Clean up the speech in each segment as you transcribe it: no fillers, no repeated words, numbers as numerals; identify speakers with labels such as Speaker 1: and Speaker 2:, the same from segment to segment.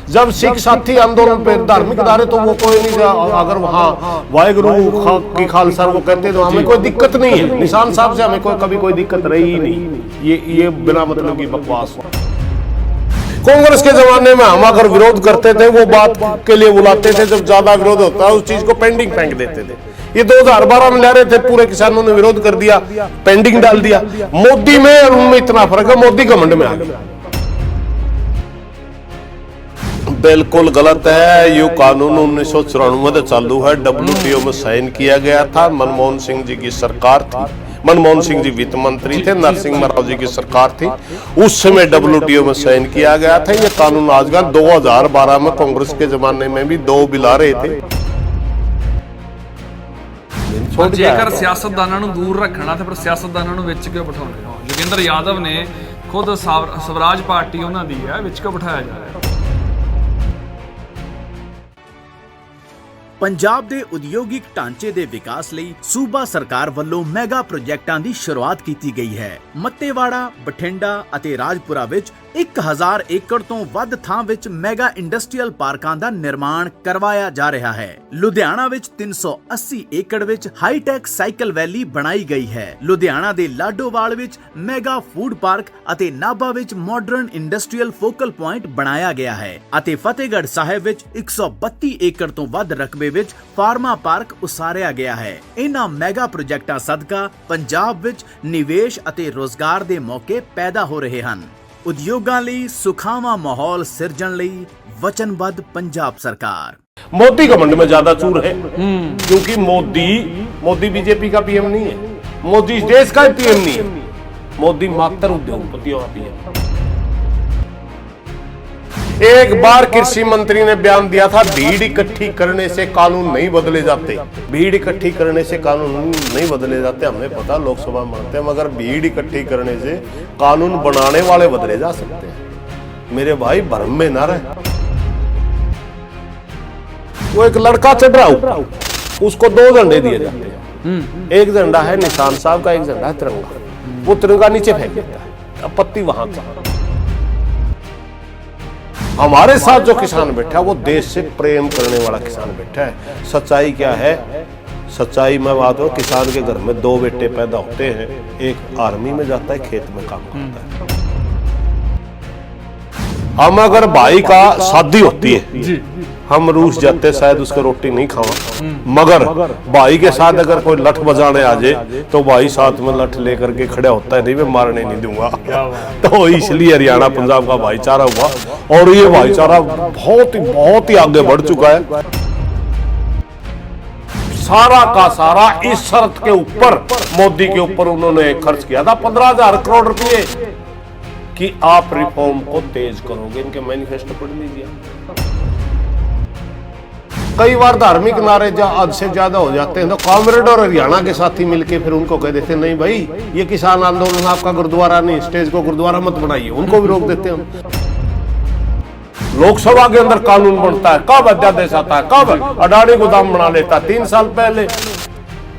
Speaker 1: जब सिख साथी आंदोलन पे धार्मिक धारे तो वो कोई नहीं, अगर वहाँ वाहेगुरु की खालसा वो कहते तो हमें कोई दिक्कत नहीं है। निशान साहब से हमें कभी कोई दिक्कत रही ही नहीं। ये बिना मतलब की बकवास। कांग्रेस के जमाने में हम अगर विरोध करते थे वो बात के लिए बुलाते थे, जब ज्यादा विरोध होता है उस चीज को पेंडिंग फेंक देते थे। ये 2012 में ले रहे थे, पूरे किसानों ने विरोध कर दिया, पेंडिंग डाल दिया। मोदी में और उनमें इतना फर्क है, मोदी घमंड में आ गया। बिल्कुल गलत है। ये कानून 1994 में चालू है, WTO में साइन किया गया था। मनमोहन सिंह जी की सरकार थी, मनमोहन सिंह जी वित्त मंत्री थे, नरसिम्हा राव जी की सरकार थी, उस समय WTO में साइन किया गया था। ये कानून आज का 2012 में कांग्रेस के जमाने में भी 2 बिल आ रहे थे।
Speaker 2: जेकर सियासतदानां नूं दूर रखना तो फिर सियासतदानां नूं विच क्यों बिठाउंदे हो? जोगिंदर यादव ने खुद स्वराज पार्टी उन्हां दी है, विच क्यों बिठाया जा रहा है?
Speaker 3: पंजाब ਦੇ ਉਦਯੋਗਿਕ ਢਾਂਚੇ ਦੇ ਵਿਕਾਸ ਲਈ ਸੂਬਾ ਸਰਕਾਰ ਵੱਲੋਂ ਮੈਗਾ ਪ੍ਰੋਜੈਕਟਾਂ ਦੀ ਸ਼ੁਰੂਆਤ ਕੀਤੀ ਗਈ ਹੈ। ਮੱਤੇਵਾੜਾ, ਬਠਿੰਡਾ ਅਤੇ ਰਾਜਪੁਰਾ ਵਿੱਚ 1000 ਏਕੜ ਤੋਂ ਵੱਧ ਥਾਂ ਵਿੱਚ ਮੈਗਾ ਇੰਡਸਟਰੀਅਲ ਪਾਰਕਾਂ ਦਾ ਨਿਰਮਾਣ ਕਰਵਾਇਆ ਜਾ ਰਿਹਾ ਹੈ। ਲੁਧਿਆਣਾ ਵਿੱਚ 380 ਏਕੜ ਵਿੱਚ ਹਾਈਟੈਕ ਸਾਈਕਲ ਵੈਲੀ ਬਣਾਈ ਗਈ ਹੈ। ਲੁਧਿਆਣਾ ਦੇ ਲਾਡੋਵਾਲ ਵਿੱਚ ਮੈਗਾ ਫੂਡ ਪਾਰਕ ਅਤੇ ਨਾਭਾ ਵਿੱਚ ਮਾਡਰਨ ਇੰਡਸਟਰੀਅਲ ਫੋਕਲ ਪੁਆਇੰਟ ਬਣਾਇਆ ਗਿਆ ਹੈ ਅਤੇ ਫਤਿਹਗੜ੍ਹ ਸਾਹਿਬ ਵਿੱਚ 132 ਏਕੜ ਤੋਂ ਵੱਧ ਰਕਬੇ ਵਿੱਚ ਫਾਰਮਾ ਪਾਰਕ ਉਸਾਰਿਆ ਗਿਆ ਹੈ। ਇਹਨਾਂ ਮੈਗਾ ਪ੍ਰੋਜੈਕਟਾਂ ਸਦਕਾ ਪੰਜਾਬ ਵਿੱਚ ਨਿਵੇਸ਼ ਅਤੇ ਰੋਜ਼ਗਾਰ ਦੇ ਮੌਕੇ ਪੈਦਾ ਹੋ ਰਹੇ ਹਨ। ਉਦਯੋਗਾਂ ਲਈ ਸੁਖਾਵਾਂ ਮਾਹੌਲ ਸਿਰਜਣ ਲਈ वचनबद्ध पंजाब सरकार।
Speaker 1: मोदी घमंड में ज्यादा चूर है, क्योंकि मोदी बीजेपी का पीएम नहीं है, मोदी इस देश का पीएम नहीं है, मोदी मात्र उद्योगपतियों का पीएम। एक बार कृषि मंत्री ने बयान दिया था, भीड़ इकट्ठी करने से कानून नहीं बदले जाते। भीड़ इकट्ठी करने से कानून नहीं बदले जाते, हमें पता, लोकसभा में मानते हैं, मगर भीड़ इकट्ठी करने से कानून बनाने वाले बदले जा सकते हैं। मेरे भाई भ्रम में ना रहे। वो एक लड़का चढ़ रहा ऊपर, उसको 2 झंडे दिए जाते हैं, एक झंडा है निशान साहब का, एक झंडा है तिरंगा। वो तिरंगा नीचे फेंक देता है, आपत्ति वहां का। हमारे साथ जो किसान बैठा है वो देश से प्रेम करने वाला किसान बैठा है। सच्चाई क्या है? सच्चाई में बात हो, किसान के घर में 2 बेटे पैदा होते हैं, एक आर्मी में जाता है, खेत में काम करता है। हम अगर भाई का शादी होती है जी, हम रूस जाते, शायद उसको रोटी नहीं खावा, मगर भाई के साथ अगर कोई लठ बजाने आ जाए तो भाई साथ में लठ लेकर के खड़ा होता है, नहीं मैं मारने नहीं दूंगा। तो इसलिए हरियाणा पंजाब का भाईचारा हुआ, और ये भाईचारा बहुत ही आगे बढ़ चुका है। सारा का सारा इस शर्त के ऊपर, मोदी के ऊपर उन्होंने खर्च किया था 15,000 करोड़ रुपए कि आप रिफॉर्म को तेज करोगे। इनके मैनिफेस्टो पढ़ लीजिए। कई बार धार्मिक नारे हद से ज्यादा हो जाते हैं तो कॉमरेड और हरियाणा के साथी मिलके फिर उनको कह देते हैं, नहीं भाई ये किसान आंदोलन आपका गुरुद्वारा नहीं, स्टेज को गुरुद्वारा मत बनाइए, उनको भी रोक देते हैं। लोकसभा के अंदर कानून बनता है, कब अध्यादेश आता है, कब अडानी गोदाम बना लेता है 3 साल पहले।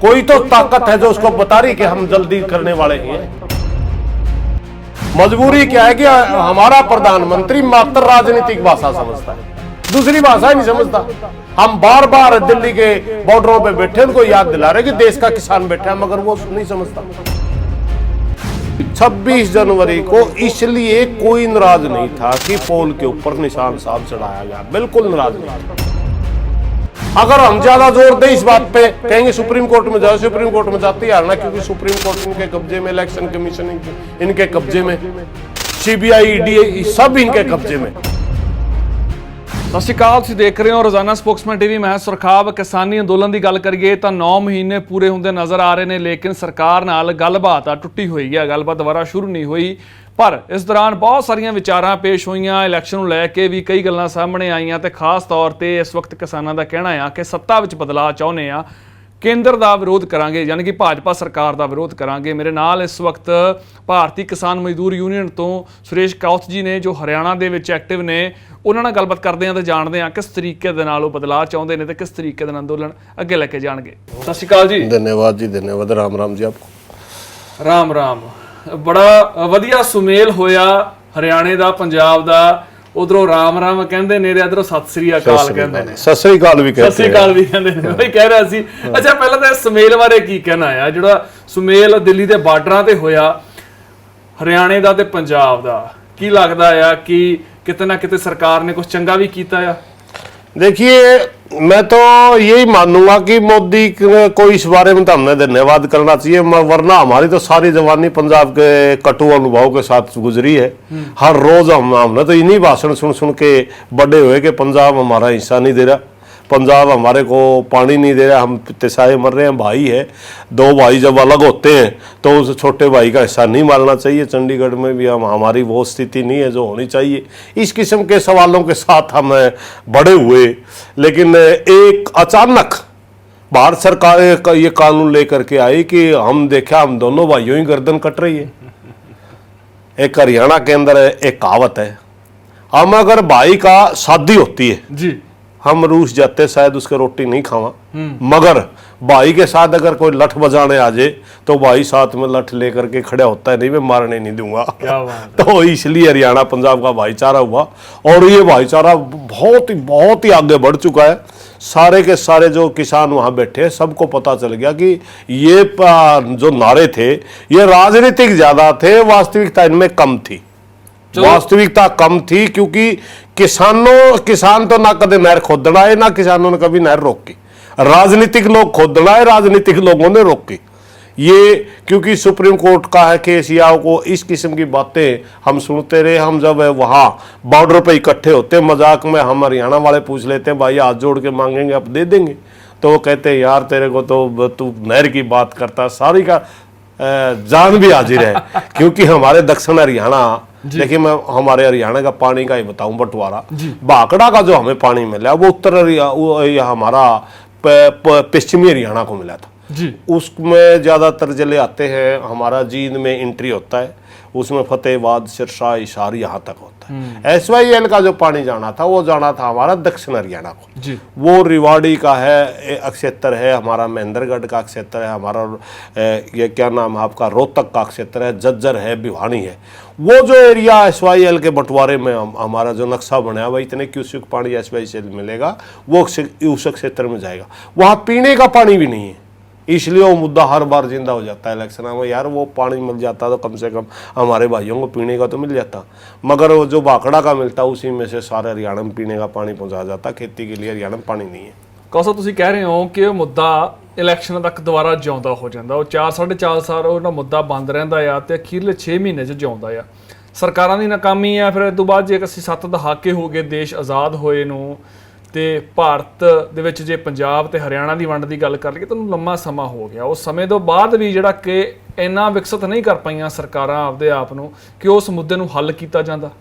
Speaker 1: कोई तो ताकत है जो उसको बता रही कि हम जल्दी करने वाले हैं। मजबूरी क्या है कि हमारा प्रधानमंत्री मात्र राजनीतिक भाषा समझता है, दूसरी भाषा ही नहीं समझता। हम बार बार दिल्ली के बॉर्डरों पे बैठे उनको याद दिला रहे कि देश का किसान बैठा है, मगर वो नहीं समझता। 26 जनवरी को इसलिए कोई नाराज नहीं था कि पोल के ऊपर निशान साहब चढ़ाया गया, बिल्कुल नाराज नहीं था। अगर हम ज्यादा जोर दें इस बात पे, कहेंगे सुप्रीम कोर्ट में जाओ, सुप्रीम कोर्ट में जाती है ना, क्योंकि सुप्रीम कोर्ट इनके कब्जे में, इलेक्शन कमीशन इनके कब्जे में, CBI ED सब इनके कब्जे में।
Speaker 2: ਸਤਿ ਸ਼੍ਰੀ ਅਕਾਲ, ਤੁਸੀਂ ਦੇਖ ਰਹੇ ਹੋ ਰੋਜ਼ਾਨਾ ਸਪੋਕਸਮੈਨ TV। ਮੈਂ ਸੁਰਖਾਬ। ਕਿਸਾਨੀ ਅੰਦੋਲਨ ਦੀ ਗੱਲ ਕਰੀਏ ਤਾਂ 9 ਮਹੀਨੇ ਪੂਰੇ ਹੁੰਦੇ ਨਜ਼ਰ ਆ ਰਹੇ ਨੇ, ਲੇਕਿਨ ਸਰਕਾਰ ਨਾਲ ਗੱਲਬਾਤ ਆ ਟੁੱਟੀ ਹੋਈ ਹੈ, ਗੱਲਬਾਤ ਦੁਬਾਰਾ ਸ਼ੁਰੂ ਨਹੀਂ ਹੋਈ। ਪਰ ਇਸ ਦੌਰਾਨ ਬਹੁਤ ਸਾਰੀਆਂ ਵਿਚਾਰਾਂ ਪੇਸ਼ ਹੋਈਆਂ, ਇਲੈਕਸ਼ਨ ਨੂੰ ਲੈ ਕੇ ਵੀ ਕਈ ਗੱਲਾਂ ਸਾਹਮਣੇ ਆਈਆਂ ਤੇ ਖਾਸ ਤੌਰ ਤੇ ਇਸ ਵਕਤ ਕਿਸਾਨਾਂ ਦਾ ਕਹਿਣਾ ਆ ਕਿ ਸੱਤਾ ਵਿੱਚ ਬਦਲਾਅ ਚਾਹੁੰਦੇ ਆ, ਕੇਂਦਰ ਦਾ ਵਿਰੋਧ ਕਰਾਂਗੇ, ਯਾਨੀ ਕਿ ਭਾਜਪਾ ਸਰਕਾਰ ਦਾ ਵਿਰੋਧ ਕਰਾਂਗੇ। ਮੇਰੇ ਨਾਲ ਇਸ ਵਕਤ ਭਾਰਤੀ ਕਿਸਾਨ ਮਜ਼ਦੂਰ ਯੂਨੀਅਨ ਤੋਂ ਸੁਰੇਸ਼ ਕਾਉਤ ਜੀ ਨੇ, ਜੋ ਹਰਿਆਣਾ ਦੇ ਵਿੱਚ ਐਕਟਿਵ ਨੇ। ਉਹਨਾਂ ਨਾਲ ਗੱਲਬਾਤ ਕਰਦੇ ਹਾਂ ਤੇ ਜਾਣਦੇ ਹਾਂ ਕਿਸ ਤਰੀਕੇ ਦੇ ਨਾਲ ਉਹ ਬਦਲਾਅ ਚਾਹੁੰਦੇ ਨੇ ਤੇ ਕਿਸ ਤਰੀਕੇ ਦੇ ਨਾਲ ਅੰਦੋਲਨ ਅੱਗੇ ਲੈ ਕੇ ਜਾਣਗੇ। ਸਤਿ ਸ਼੍ਰੀ ਅਕਾਲ ਜੀ।
Speaker 1: धन्यवाद जी, धन्यवाद। राम राम जी आपको।
Speaker 2: राम राम। बड़ा वधिया सुमेल होया हरियाणे का, पंजाब का, ਉਧਰੋਂ ਰਾਮ ਰਾਮ ਕਹਿੰਦੇ ਨੇ, ਇਧਰੋਂ ਸਤਿ ਸ੍ਰੀ ਅਕਾਲ ਕਹਿੰਦੇ ਨੇ,
Speaker 1: सत श्री अकाल भी
Speaker 2: ਸਤਿ
Speaker 1: कहते
Speaker 2: ਸ੍ਰੀ
Speaker 1: हैं।
Speaker 2: ਅਕਾਲ ਵੀ ਕਹਿੰਦੇ ਨੇ। ਬਈ ਕਹਿ ਰਿਹਾ ਸੀ, ਅੱਛਾ ਪਹਿਲਾਂ ਤਾਂ ਸੁਮੇਲ ਬਾਰੇ ਕੀ ਕਹਿਣਾ ਆ? ਜਿਹੜਾ ਸੁਮੇਲ ਦਿੱਲੀ ਦੇ ਬਾਰਡਰਾਂ ਤੇ ਹੋਇਆ, ਹਰਿਆਣੇ ਦਾ ਤੇ ਪੰਜਾਬ ਦਾ, ਕੀ ਲੱਗਦਾ ਆ ਕਿ ਕਿਤੇ ਨਾ ਕਿਤੇ ਸਰਕਾਰ ਨੇ ਕੁਝ ਚੰਗਾ ਵੀ ਕੀਤਾ ਆ?
Speaker 1: देखिए, मैं तो यही मानूंगा कि मोदी को इस बारे में तो हमने धन्यवाद करना चाहिए, वरना हमारी तो सारी जवानी पंजाब के कटु अनुभव के साथ गुजरी है। हर रोज हमने तो इन्हीं भाषण सुन सुन के बड़े हुए कि पंजाब हमारा हिस्सा नहीं दे रहा, पंजाब हमारे को पानी नहीं दे रहा, हम तिसाए मर रहे हैं। भाई है, दो भाई जब अलग होते हैं तो उस छोटे भाई का हिस्सा नहीं मानना चाहिए। चंडीगढ़ में भी हमारी वो स्थिति नहीं है जो होनी चाहिए। इस किस्म के सवालों के साथ हम बड़े हुए, लेकिन एक अचानक भारत सरकार ये कानून लेकर के आई कि हम देखा हम दोनों भाइयों ही गर्दन कट रही है। एक हरियाणा के अंदर एक कहावत है, हम अगर भाई का शादी होती है
Speaker 2: जी,
Speaker 1: हम रूस जाते शायद उसके रोटी नहीं खावा, मगर भाई के साथ अगर कोई लठ बजाने आ जाए तो भाई साथ में लठ लेकर के खड़ा होता है, नहीं मैं मारने नहीं दूंगा।
Speaker 2: क्या बात
Speaker 1: तो इसलिए हरियाणा पंजाब का भाईचारा हुआ, और ये भाईचारा बहुत ही आगे बढ़ चुका है। सारे के सारे जो किसान वहां बैठे हैं सबको पता चल गया कि ये जो नारे थे ये राजनीतिक ज्यादा थे, वास्तविकता इनमें कम थी। वास्तविकता कम थी, क्योंकि किसान तो ना कदे नहर खोदना है, ना किसानों ने कभी नहर रोकी। राजनीतिक लोग खोदना है, राजनीतिक लोगों ने रोकी ये, क्योंकि सुप्रीम कोर्ट का है केस या को इस किस्म की बातें हम सुनते रहे। हम जब वहां बॉर्डर पे इकट्ठे होते, मजाक में हम हरियाणा वाले पूछ लेते हैं भाई हाथ जोड़ के मांगेंगे अब दे देंगे, तो वो कहते हैं यार तेरे को तो तू नहर की बात करता, सारी का जान भी हाजिर है। क्योंकि हमारे दक्षिण हरियाणा, देखिए मैं हमारे हरियाणा का पानी का ही बताऊं, बंटवारा भाखड़ा का जो हमें पानी मिला वो उत्तर हमारा पश्चिमी हरियाणा को मिला था
Speaker 2: जी।
Speaker 1: उसमें ज्यादातर जले आते हैं, हमारा जींद में एंट्री होता है, उसमें फतेहाबाद, सिरसा, हिसार यहाँ तक होता है। SYL का जो पानी जाना था वो जाना था हमारा दक्षिण हरियाणा को
Speaker 2: जी।
Speaker 1: वो रिवाड़ी का है क्षेत्र है, हमारा महेंद्रगढ़ का क्षेत्र है, हमारा ये क्या नाम है आपका रोहतक का क्षेत्र है, झज्जर है, भिवानी है। वो जो एरिया SYL के बंटवारे में हमारा जो नक्शा बनाया हुआ, इतने क्यूसेक पानी SYL मिलेगा वो उस क्षेत्र में जाएगा। वहाँ पीने का पानी भी नहीं है, इसलिए वो मुद्दा हर बार जिंदा हो जाता है इलेक्शन में। यार वो पानी मिल जाता तो कम से कम हमारे भाइयों को पीने का तो मिल जाता, मगर वो जो भाखड़ा का मिलता उसी में से सारे हरियाणा में पीने का पानी पहुंचा जाता। खेती के लिए हरियाणा में पानी नहीं है।
Speaker 2: ਕੌਸਾ ਤੁਸੀਂ ਕਹਿ ਰਹੇ ਹੋ ਕਿ ਇਹ ਮੁੱਦਾ ਇਲੈਕਸ਼ਨ ਤੱਕ ਦੁਬਾਰਾ ਜਿਉਂਦਾ ਹੋ ਜਾਂਦਾ, ਉਹ 4-4.5 ਸਾਲ ਉਹਦਾ ਮੁੱਦਾ ਬੰਦ ਰਹਿੰਦਾ ਆ ਤੇ ਅਖੀਰਲੇ 6 ਮਹੀਨੇ 'ਚ ਜਿਉਂਦਾ ਆ। ਸਰਕਾਰਾਂ ਦੀ ਨਾਕਾਮੀ ਆ, ਫਿਰ ਇਸ ਤੋਂ ਬਾਅਦ ਜੇ ਅਸੀਂ 7 ਦਹਾਕੇ ਹੋ ਗਏ ਦੇਸ਼ ਆਜ਼ਾਦ ਹੋਏ ਨੂੰ, ਤੇ ਭਾਰਤ ਦੇ ਵਿੱਚ ਜੇ ਪੰਜਾਬ ਤੇ ਹਰਿਆਣਾ ਦੀ ਵੰਡ ਦੀ ਗੱਲ ਕਰ ਲਈਏ ਤਾਂ ਲੰਮਾ ਸਮਾਂ ਹੋ ਗਿਆ। ਉਸ ਸਮੇਂ ਤੋਂ ਬਾਅਦ ਵੀ ਜਿਹੜਾ ਕਿ ਇੰਨਾ ਵਿਕਸਿਤ ਨਹੀਂ ਕਰ ਪਾਈਆਂ ਸਰਕਾਰਾਂ ਆਪਦੇ ਆਪ ਨੂੰ ਕਿ ਉਸ ਮੁੱਦੇ ਨੂੰ ਹੱਲ ਕੀਤਾ ਜਾਂਦਾ।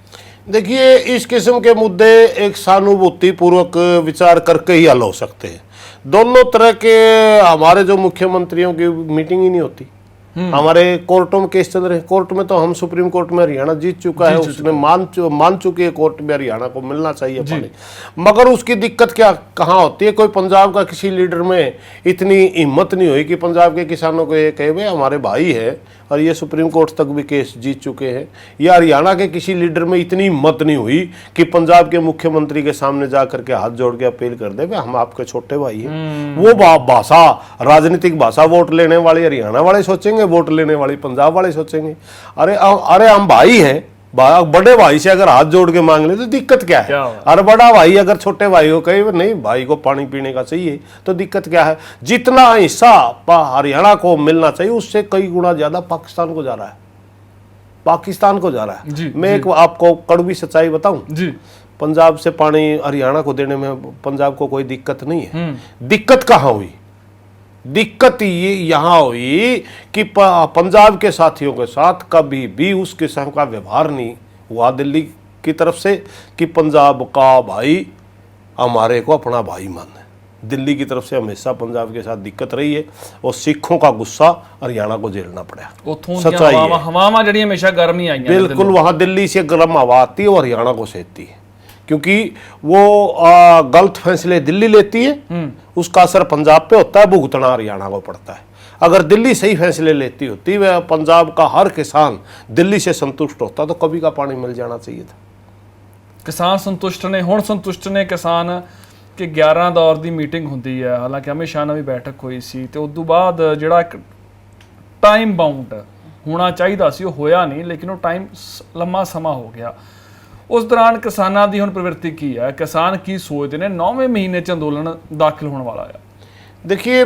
Speaker 1: देखिए, इस किस्म के मुद्दे एक सहानुभूति पूर्वक विचार करके ही हल हो सकते हैं। दोनों तरह के हमारे जो मुख्यमंत्रियों की मीटिंग ही नहीं होती। हमारे कोर्टों में केस चल रहे हैं, कोर्ट में तो हम सुप्रीम कोर्ट में हरियाणा जीत चुका है, उसने मान चुकी है कोर्ट में हरियाणा को मिलना चाहिए पानी, मगर उसकी दिक्कत क्या कहाँ होती है? कोई पंजाब का किसी लीडर में इतनी हिम्मत नहीं हुई कि पंजाब के किसानों को ये कहे भाई हमारे भाई है और ये सुप्रीम कोर्ट तक भी केस जीत चुके हैं, या हरियाणा के किसी लीडर में इतनी हिम्मत नहीं हुई कि पंजाब के मुख्यमंत्री के सामने जा करके हाथ जोड़ के अपील कर दे हम आपके छोटे भाई हैं। वो भाषा, राजनीतिक भाषा वोट लेने वाले हरियाणा वाले सोचेंगे, वोट लेने वाले पंजाब वाले सोचेंगे अरे हम भाई हैं, बड़े भाई से अगर हाथ जोड़ के मांग ले तो दिक्कत क्या है? और बड़ा भाई अगर छोटे भाई को कहे नहीं भाई को पानी पीने का चाहिए तो दिक्कत क्या है? जितना हिस्सा हरियाणा को मिलना चाहिए उससे कई गुना ज्यादा पाकिस्तान को जा रहा है, पाकिस्तान को जा रहा है। मैं एक आपको कड़वी सच्चाई बताऊं
Speaker 2: जी,
Speaker 1: पंजाब से पानी हरियाणा को देने में पंजाब को कोई दिक्कत नहीं है। दिक्कत कहाँ हुई? दिक्कत ये यहाँ हुई कि पंजाब के साथियों के साथ कभी भी उस किस्म का व्यवहार नहीं हुआ दिल्ली की तरफ से कि पंजाब का भाई हमारे को अपना भाई माने। दिल्ली की तरफ से हमेशा पंजाब के साथ दिक्कत रही है और सिखों का गुस्सा हरियाणा को झेलना पड़ा।
Speaker 2: सच्चाई है, हवा जड़ी हमेशा गर्म ही आई है।
Speaker 1: बिल्कुल, वहां दिल्ली से गर्म हवा आती है और हरियाणा को सेकती है, क्योंकि वो गलत फैसले दिल्ली लेती है, उसका असर पंजाब पे होता है, भुगतना हरियाणा को पड़ता है। अगर दिल्ली सही फैसले लेती होती, वह पंजाब का हर किसान दिल्ली से संतुष्ट होता तो कभी का पानी मिल जाना चाहिए था।
Speaker 2: ਕਿਸਾਨ ਸੰਤੁਸ਼ਟ ਨੇ, ਹੁਣ ਸੰਤੁਸ਼ਟ ਨੇ ਕਿਸਾਨ ਕਿ 11 ਦੌਰ ਦੀ ਮੀਟਿੰਗ ਹੁੰਦੀ ਹੈ, ਹਾਲਾਂਕਿ ਅਮਿਤ ਸ਼ਾਹ ਨਾਲ ਵੀ ਬੈਠਕ ਹੋਈ ਸੀ ਤੇ ਉਸ ਤੋਂ ਬਾਅਦ ਜਿਹੜਾ ਇੱਕ ਟਾਈਮ ਬਾਉਂਡ ਹੋਣਾ ਚਾਹੀਦਾ ਸੀ ਉਹ ਹੋਇਆ ਨਹੀਂ, ਲੇਕਿਨ ਉਹ ਟਾਈਮ ਲੰਮਾ ਸਮਾਂ ਹੋ ਗਿਆ। ਉਸ ਦੌਰਾਨ ਕਿਸਾਨਾਂ ਦੀ ਹੁਣ ਪ੍ਰਵਿਰਤੀ ਕੀ ਹੈ, ਕਿਸਾਨ ਕੀ ਸੋਚਦੇ ਨੇ? 9वें ਮਹੀਨੇ ਚ ਅੰਦੋਲਨ ਦਾਖिल होने वाला है।
Speaker 1: देखिए,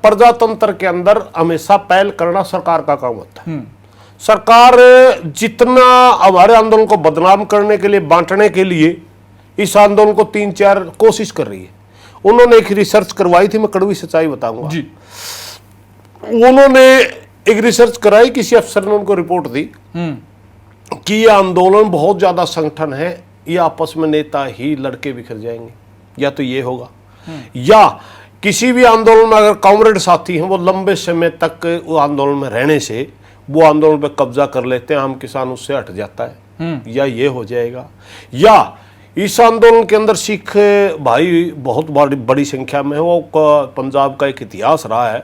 Speaker 1: प्रजातंत्र के अंदर हमेशा पहल करना सरकार का काम होता है। सरकार जितना हमारे आंदोलन को बदनाम करने के लिए, बांटने के लिए इस आंदोलन को 3-4 कोशिश कर रही है। उन्होंने एक रिसर्च करवाई थी, मैं कड़वी सच्चाई बताऊंगा जी। उन्होंने एक रिसर्च कराई, किसी अफसर ने उनको रिपोर्ट दी कि ये आंदोलन बहुत ज्यादा संगठन है, ये आपस में नेता ही लड़के बिखर जाएंगे, या तो ये होगा, या किसी भी आंदोलन में अगर कॉमरेड साथी हैं वो लंबे समय तक वो आंदोलन में रहने से वो आंदोलन पे कब्जा कर लेते हैं, आम किसान उससे हट जाता है, या ये हो जाएगा, या इस आंदोलन के अंदर सिख भाई बहुत बड़ी संख्या में है। वो पंजाब का एक इतिहास रहा है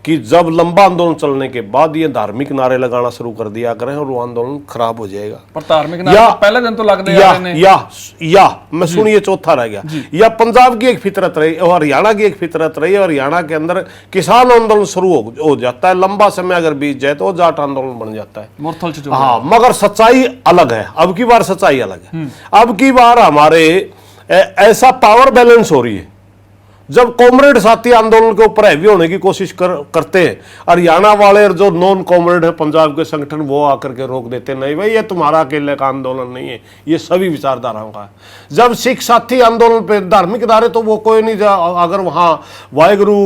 Speaker 1: कि जब लंबा आंदोलन चलने के बाद ये धार्मिक नारे लगाना शुरू कर दिया करें और वो आंदोलन खराब हो जाएगा।
Speaker 2: पर धार्मिक नारे तो पहले दिन तो लगने आ रहे हैं।
Speaker 1: या मैं सुनिए, चौथा रह गया, या पंजाब की एक फितरत रही और हरियाणा की एक फितरत रही, और हरियाणा के अंदर किसान आंदोलन शुरू हो जाता है, लंबा समय अगर बीत जाए तो वो जाट आंदोलन बन जाता है। हाँ, मगर सच्चाई अलग है, अब की बार सच्चाई अलग है। अब की बार हमारे ऐसा पावर बैलेंस हो रही है, जब कॉमरेड साथी आंदोलन के ऊपर हैवी होने की कोशिश करते हैं, हरियाणा वाले और जो नॉन कॉमरेड है पंजाब के संगठन वो आकर के रोक देते, नहीं भाई ये तुम्हारा अकेले का आंदोलन नहीं है, ये सभी विचारधाराओं का है। जब सिख साथी आंदोलन पे धार्मिक नारे तो वो कोई नहीं, अगर वहाँ वाहेगुरु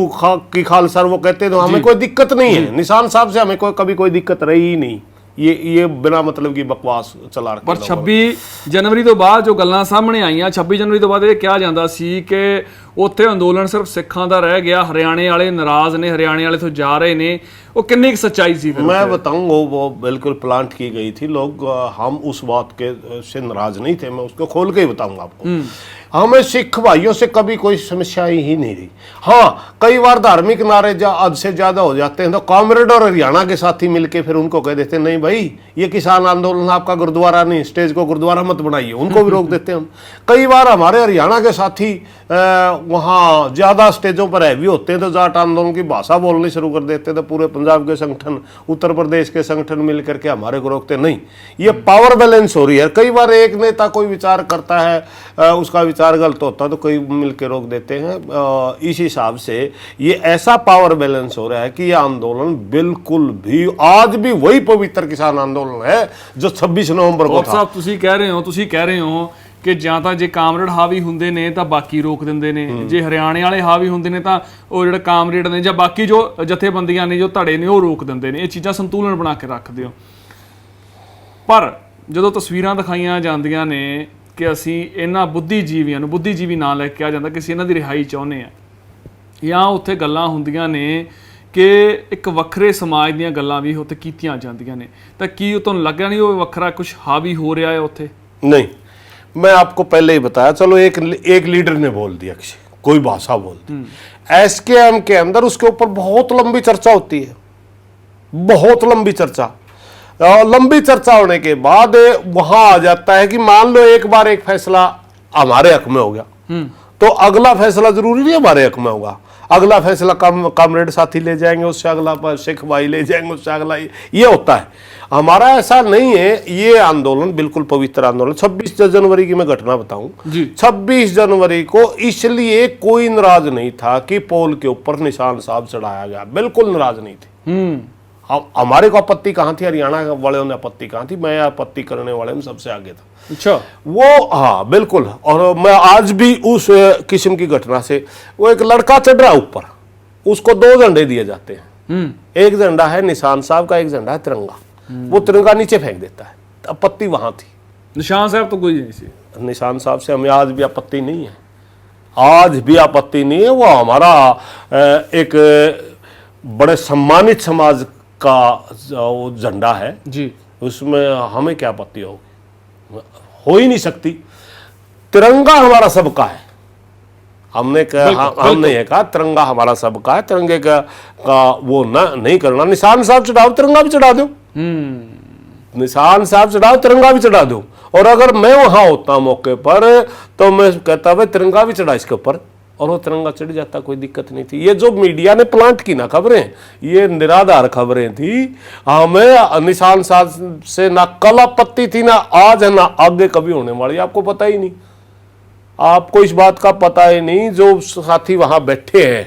Speaker 1: की खालसा वो कहते तो हमें कोई दिक्कत नहीं है, निशान साहब से हमें कभी कोई दिक्कत रही ही नहीं। ये बिना मतलब की बकवास चला रखी।
Speaker 2: पर 26 जनवरी तो बाद जो गल्लां सामने आईਆਂ, 26 जनवरी तो बाद ਇਹ ਕਿਹਾ ਜਾਂਦਾ ਸੀ ਕਿ ਉੱਥੇ ਅੰਦੋਲਨ ਸਿਰਫ ਸਿੱਖਾਂ ਦਾ ਰਹਿ ਗਿਆ, ਹਰਿਆਣੇ ਵਾਲੇ ਨਾਰਾਜ਼ ਨੇ, ਹਰਿयाणे वाले तो जा रहे ने, वो कितनी की सच्चाई थी?
Speaker 1: मैं बताऊं, वो बिल्कुल प्लांट की गई थी। लोग हम उस बात के से नाराज नहीं थे, मैं उसको खोल के ही बताऊंगा आपको। हमें सिख भाइयों से कभी कोई समस्या ही नहीं रही। हाँ, कई बार धार्मिक नारे हद से ज्यादा हो जाते हैं तो कॉमरेड और हरियाणा के साथी मिलके फिर उनको कह देते हैं, नहीं भाई ये किसान आंदोलन आपका गुरुद्वारा नहीं, स्टेज को गुरुद्वारा मत बनाइए, उनको भी रोक देते हैं हम। कई बार हमारे हरियाणा के साथी वहाँ ज्यादा स्टेजों पर हैवी होते हैं तो जाट आंदोलन की भाषा बोलनी शुरू कर देते, तो पूरे पंजाब के संगठन, उत्तर प्रदेश के संगठन मिल करके हमारे को रोकते। नहीं, ये पावर बैलेंस हो रही है। कई बार एक नेता कोई विचार करता है, उसका विचार गलत होता है तो कई मिलकर रोक देते हैं। इस हिसाब से ये ऐसा पावर बैलेंस हो रहा है कि ये आंदोलन बिल्कुल भी आज भी वही पवित्र किसान आंदोलन है जो 26 नवंबर को था।
Speaker 2: साहब ਤੁਸੀਂ ਕਹਿ ਰਹੇ ਹੋ ਕਿ ਜਾਂ ਤਾਂ ਜੇ ਕਾਮਰੇਡ ਹਾਵੀ ਹੁੰਦੇ ਨੇ ਤਾਂ ਬਾਕੀ ਰੋਕ ਦਿੰਦੇ ਨੇ, ਜੇ ਹਰਿਆਣੇ ਵਾਲੇ ਹਾਵੀ ਹੁੰਦੇ ਨੇ ਤਾਂ ਉਹ ਜਿਹੜੇ ਕਾਮਰੇਡ ਨੇ ਜਾਂ ਬਾਕੀ ਜੋ ਜਥੇਬੰਦੀਆਂ ਨੇ, ਜੋ ਧੜੇ ਨੇ, ਉਹ ਰੋਕ ਦਿੰਦੇ ਨੇ। ਇਹ ਚੀਜ਼ਾਂ ਸੰਤੁਲਨ ਬਣਾ ਕੇ ਰੱਖਦੇ ਹੋ। ਪਰ ਜਦੋਂ ਤਸਵੀਰਾਂ ਦਿਖਾਈਆਂ ਜਾਂਦੀਆਂ ਨੇ ਕਿ ਅਸੀਂ ਇਹਨਾਂ ਬੁੱਧੀਜੀਵੀਆਂ ਨੂੰ, ਬੁੱਧੀਜੀਵੀ ਨਾਂ ਲੈ ਕੇ ਕਿਹਾ ਜਾਂਦਾ ਕਿ ਅਸੀਂ ਇਹਨਾਂ ਦੀ ਰਿਹਾਈ ਚਾਹੁੰਦੇ ਆ, ਜਾਂ ਉੱਥੇ ਗੱਲਾਂ ਹੁੰਦੀਆਂ ਨੇ ਕਿ ਇੱਕ ਵੱਖਰੇ ਸਮਾਜ ਦੀਆਂ ਗੱਲਾਂ ਵੀ ਉੱਥੇ ਕੀਤੀਆਂ ਜਾਂਦੀਆਂ ਨੇ, ਤਾਂ ਕੀ ਉਹ ਤੁਹਾਨੂੰ ਲੱਗਿਆ ਨਹੀਂ ਉਹ ਵੱਖਰਾ ਕੁਝ ਹਾਵੀ ਹੋ ਰਿਹਾ ਹੈ ਉੱਥੇ?
Speaker 1: नहीं, मैं आपको पहले ही बताया। चलो एक लीडर ने बोल दिया, किसी कोई भाषा बोल दी, एसकेएम के अंदर उसके ऊपर बहुत लंबी चर्चा होती है, बहुत लंबी चर्चा। लंबी चर्चा होने के बाद वहां आ जाता है कि मान लो एक बार एक फैसला हमारे हक में हो गया तो अगला फैसला जरूरी नहीं हमारे हक में होगा। अगला फैसला कॉमरेड साथी ले जाएंगे, उससे अगला सिख भाई ले जाएंगे, उससे अगला ये होता है। हमारा ऐसा नहीं है। ये आंदोलन बिल्कुल पवित्र आंदोलन। 26 जनवरी की मैं घटना बताऊं, 26 जनवरी को इसलिए कोई नाराज नहीं था कि पोल के ऊपर निशान साहब चढ़ाया गया, बिल्कुल नाराज नहीं थे। हमारे को आपत्ति कहाँ थी, हरियाणा वाले ने आपत्ति कहाँ थी, मैं आपत्ति करने वाले में सबसे आगे था।
Speaker 2: अच्छा,
Speaker 1: वो हाँ बिल्कुल। और मैं आज भी उस किस्म की घटना से, वो एक लड़का चढ़ रहा ऊपर, उसको 2 झंडे दिए जाते हैं, एक झंडा है निशान साहब का, एक झंडा है तिरंगा, वो तिरंगा नीचे फेंक देता है। आपत्ति वहां थी।
Speaker 2: निशान साहब तो कोई नहीं सी,
Speaker 1: निशान साहब से हमें आज भी आपत्ति नहीं है, आज भी आपत्ति नहीं है। वो हमारा एक बड़े सम्मानित समाज का झंडा है
Speaker 2: जी,
Speaker 1: उसमें हमें क्या आपत्ति होगी, हो ही नहीं सकती। तिरंगा हमारा सबका है। हमने कहा तिरंगा हमारा सबका है, तिरंगे का वो ना नहीं करना। निशान साहब चढ़ाओ, तिरंगा भी चढ़ा दो, निशान साहब चढ़ाओ, तिरंगा भी चढ़ा दो, और अगर मैं वहां होता मौके पर तो मैं कहता भाई तिरंगा भी चढ़ा इसके ऊपर, और वो तिरंगा चढ़ जाता, कोई दिक्कत नहीं थी। ये जो मीडिया ने प्लांट की ना खबरें, ये निराधार खबरें थी। हमें निशान साहब से ना कल आपत्ति थी, ना आज है, ना आगे कभी होने वाली। आपको पता ही नहीं, आपको इस बात का पता ही नहीं। जो साथी वहां बैठे हैं,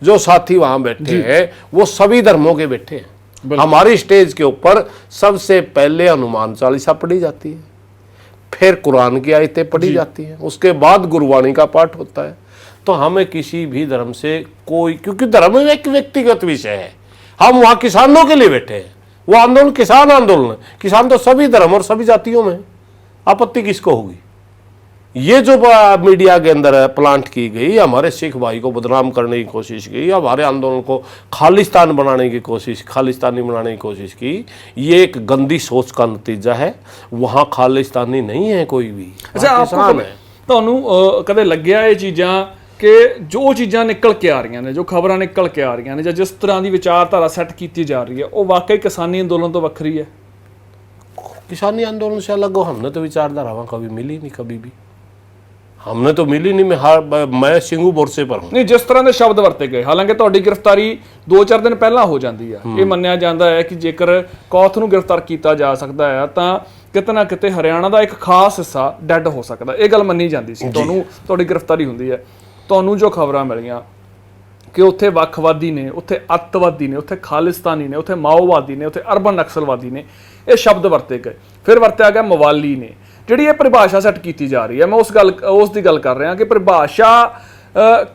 Speaker 1: जो साथी वहां बैठे हैं, वो सभी धर्मों के बैठे हैं। हमारी स्टेज के ऊपर सबसे पहले हनुमान चालीसा पढ़ी जाती है, फिर कुरान की आयतें पढ़ी जाती हैं, उसके बाद गुरबाणी का पाठ होता है। तो हमें किसी भी धर्म से कोई, क्योंकि धर्म एक व्यक्तिगत विषय है। हम वहां किसानों के लिए बैठे हैं, वो आंदोलन किसान आंदोलन है। किसान तो सभी धर्म और सभी जातियों में, आपत्ति किसको होगी? ये जो मीडिया के अंदर प्लांट की गई, हमारे सिख भाई को बदनाम करने की कोशिश की, हमारे आंदोलन को खालिस्तान बनाने की कोशिश, खालिस्तानी बनाने की कोशिश की, ये एक गंदी सोच का नतीजा है। वहां खालिस्तानी नहीं है कोई भी।
Speaker 2: ਅੱਛਾ ਆਪਕੋ ਤੁਹਾਨੂੰ ਕਦੇ ਲੱਗਿਆ ਇਹ ਚੀਜ਼ਾਂ ਕਿ ਜੋ ਚੀਜ਼ਾਂ ਨਿਕਲ ਕੇ ਆ ਰਹੀਆਂ ਨੇ, ਜੋ ਖਬਰਾਂ ਨਿਕਲ ਕੇ ਆ ਰਹੀਆਂ ਨੇ, ਜਾਂ ਜਿਸ ਤਰ੍ਹਾਂ ਦੀ ਵਿਚਾਰਧਾਰਾ ਸੈੱਟ ਕੀਤੀ ਜਾ ਰਹੀ ਹੈ, ਉਹ ਵਾਕਈ ਕਿਸਾਨੀ ਅੰਦੋਲਨ ਤੋਂ ਵੱਖਰੀ ਹੈ?
Speaker 1: किसानी आंदोलन से अलग हो, हमने तो विचारधारा वहां कभी मिली नहीं, कभी भी हमने तो मिली नहीं। मैं ਸਿੰਘੂ मोर्चे पर हूं।
Speaker 2: ਨਹੀਂ, ਜਿਸ ਤਰ੍ਹਾਂ ਦੇ ਸ਼ਬਦ ਵਰਤੇ ਗਏ, ਹਾਲਾਂਕਿ ਤੁਹਾਡੀ ਗ੍ਰਿਫਤਾਰੀ 2-4 ਦਿਨ ਪਹਿਲਾਂ ਹੋ ਜਾਂਦੀ ਹੈ। ਇਹ ਮੰਨਿਆ ਜਾਂਦਾ ਹੈ ਕਿ ਜੇਕਰ ਕੌਥ ਨੂੰ ਗ੍ਰਿਫਤਾਰ ਕੀਤਾ ਜਾ ਸਕਦਾ ਹੈ ਤਾਂ ਕਿਤੇ ਨਾ ਕਿਤੇ ਹਰਿਆਣਾ ਦਾ ਇੱਕ ਖਾਸ ਹਿੱਸਾ ਡੈੱਡ ਹੋ ਸਕਦਾ। ਇਹ ਗੱਲ ਮੰਨੀ ਜਾਂਦੀ ਸੀ। ਤੁਹਾਨੂੰ ਤੁਹਾਡੀ ਗ੍ਰਿਫਤਾਰੀ ਹੁੰਦੀ ਹੈ, ਤੁਹਾਨੂੰ ਜੋ ਖਬਰਾਂ ਮਿਲੀਆਂ ਕਿ ਉੱਥੇ ਵੱਖਵਾਦੀ ਨੇ, ਉੱਥੇ ਅੱਤਵਾਦੀ ਨੇ, ਉੱਥੇ ਖਾਲਿਸਤਾਨੀ ਨੇ, ਉੱਥੇ ਮਾਓਵਾਦੀ ਨੇ, ਉੱਥੇ ਅਰਬਨ ਨਕਸਲਵਾਦੀ ਨੇ, ਇਹ ਸ਼ਬਦ ਵਰਤੇ ਗਏ। ਫਿਰ ਵਰਤਿਆ ਗਿਆ ਮਵਾਲੀ ਨੇ। ਜਿਹੜੀ ਇਹ ਪਰਿਭਾਸ਼ਾ ਸੈੱਟ ਕੀਤੀ ਜਾ ਰਹੀ ਹੈ, ਮੈਂ ਉਸ ਦੀ ਗੱਲ ਕਰ ਰਿਹਾ ਕਿ ਪਰਿਭਾਸ਼ਾ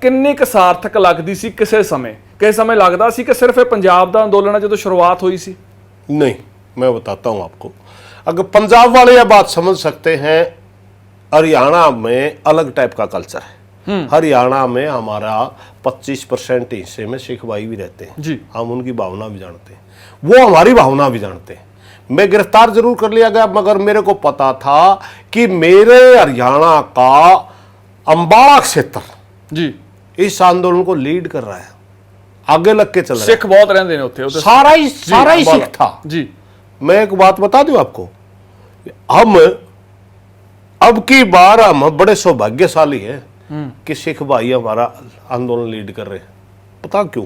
Speaker 2: ਕਿੰਨੀ ਕੁ ਸਾਰਥਕ ਲੱਗਦੀ ਸੀ ਕਿਸੇ ਸਮੇਂ ਲੱਗਦਾ ਸੀ ਕਿ ਸਿਰਫ ਇਹ ਪੰਜਾਬ ਦਾ ਅੰਦੋਲਨ ਹੈ ਜਦੋਂ ਸ਼ੁਰੂਆਤ ਹੋਈ ਸੀ?
Speaker 1: नहीं, मैं बताता हूं आपको। अगर पंजाब वाले यह बात समझ सकते हैं, हरियाणा में अलग टाइप का कल्चर है। हरियाणा में हमारा 25% हिस्से में सिख भाई भी रहते हैं
Speaker 2: जी।
Speaker 1: हम उनकी भावना भी जानते हैं, वो हमारी भावना भी जानते हैं। मैं गिरफ्तार जरूर कर लिया गया, मगर मेरे को पता था कि मेरे हरियाणा का अंबाला क्षेत्र
Speaker 2: जी
Speaker 1: इस आंदोलन को लीड कर रहा है, आगे लग के चल रहा है।
Speaker 2: सिख बहुत रहते हैं उत्थे,
Speaker 1: सारा ही सिख था
Speaker 2: जी।
Speaker 1: मैं एक बात बता दूं आपको, हम अब की बार हम बड़े सौभाग्यशाली हैं कि सिख भाई हमारा आंदोलन लीड कर रहे हैं। पता क्यों?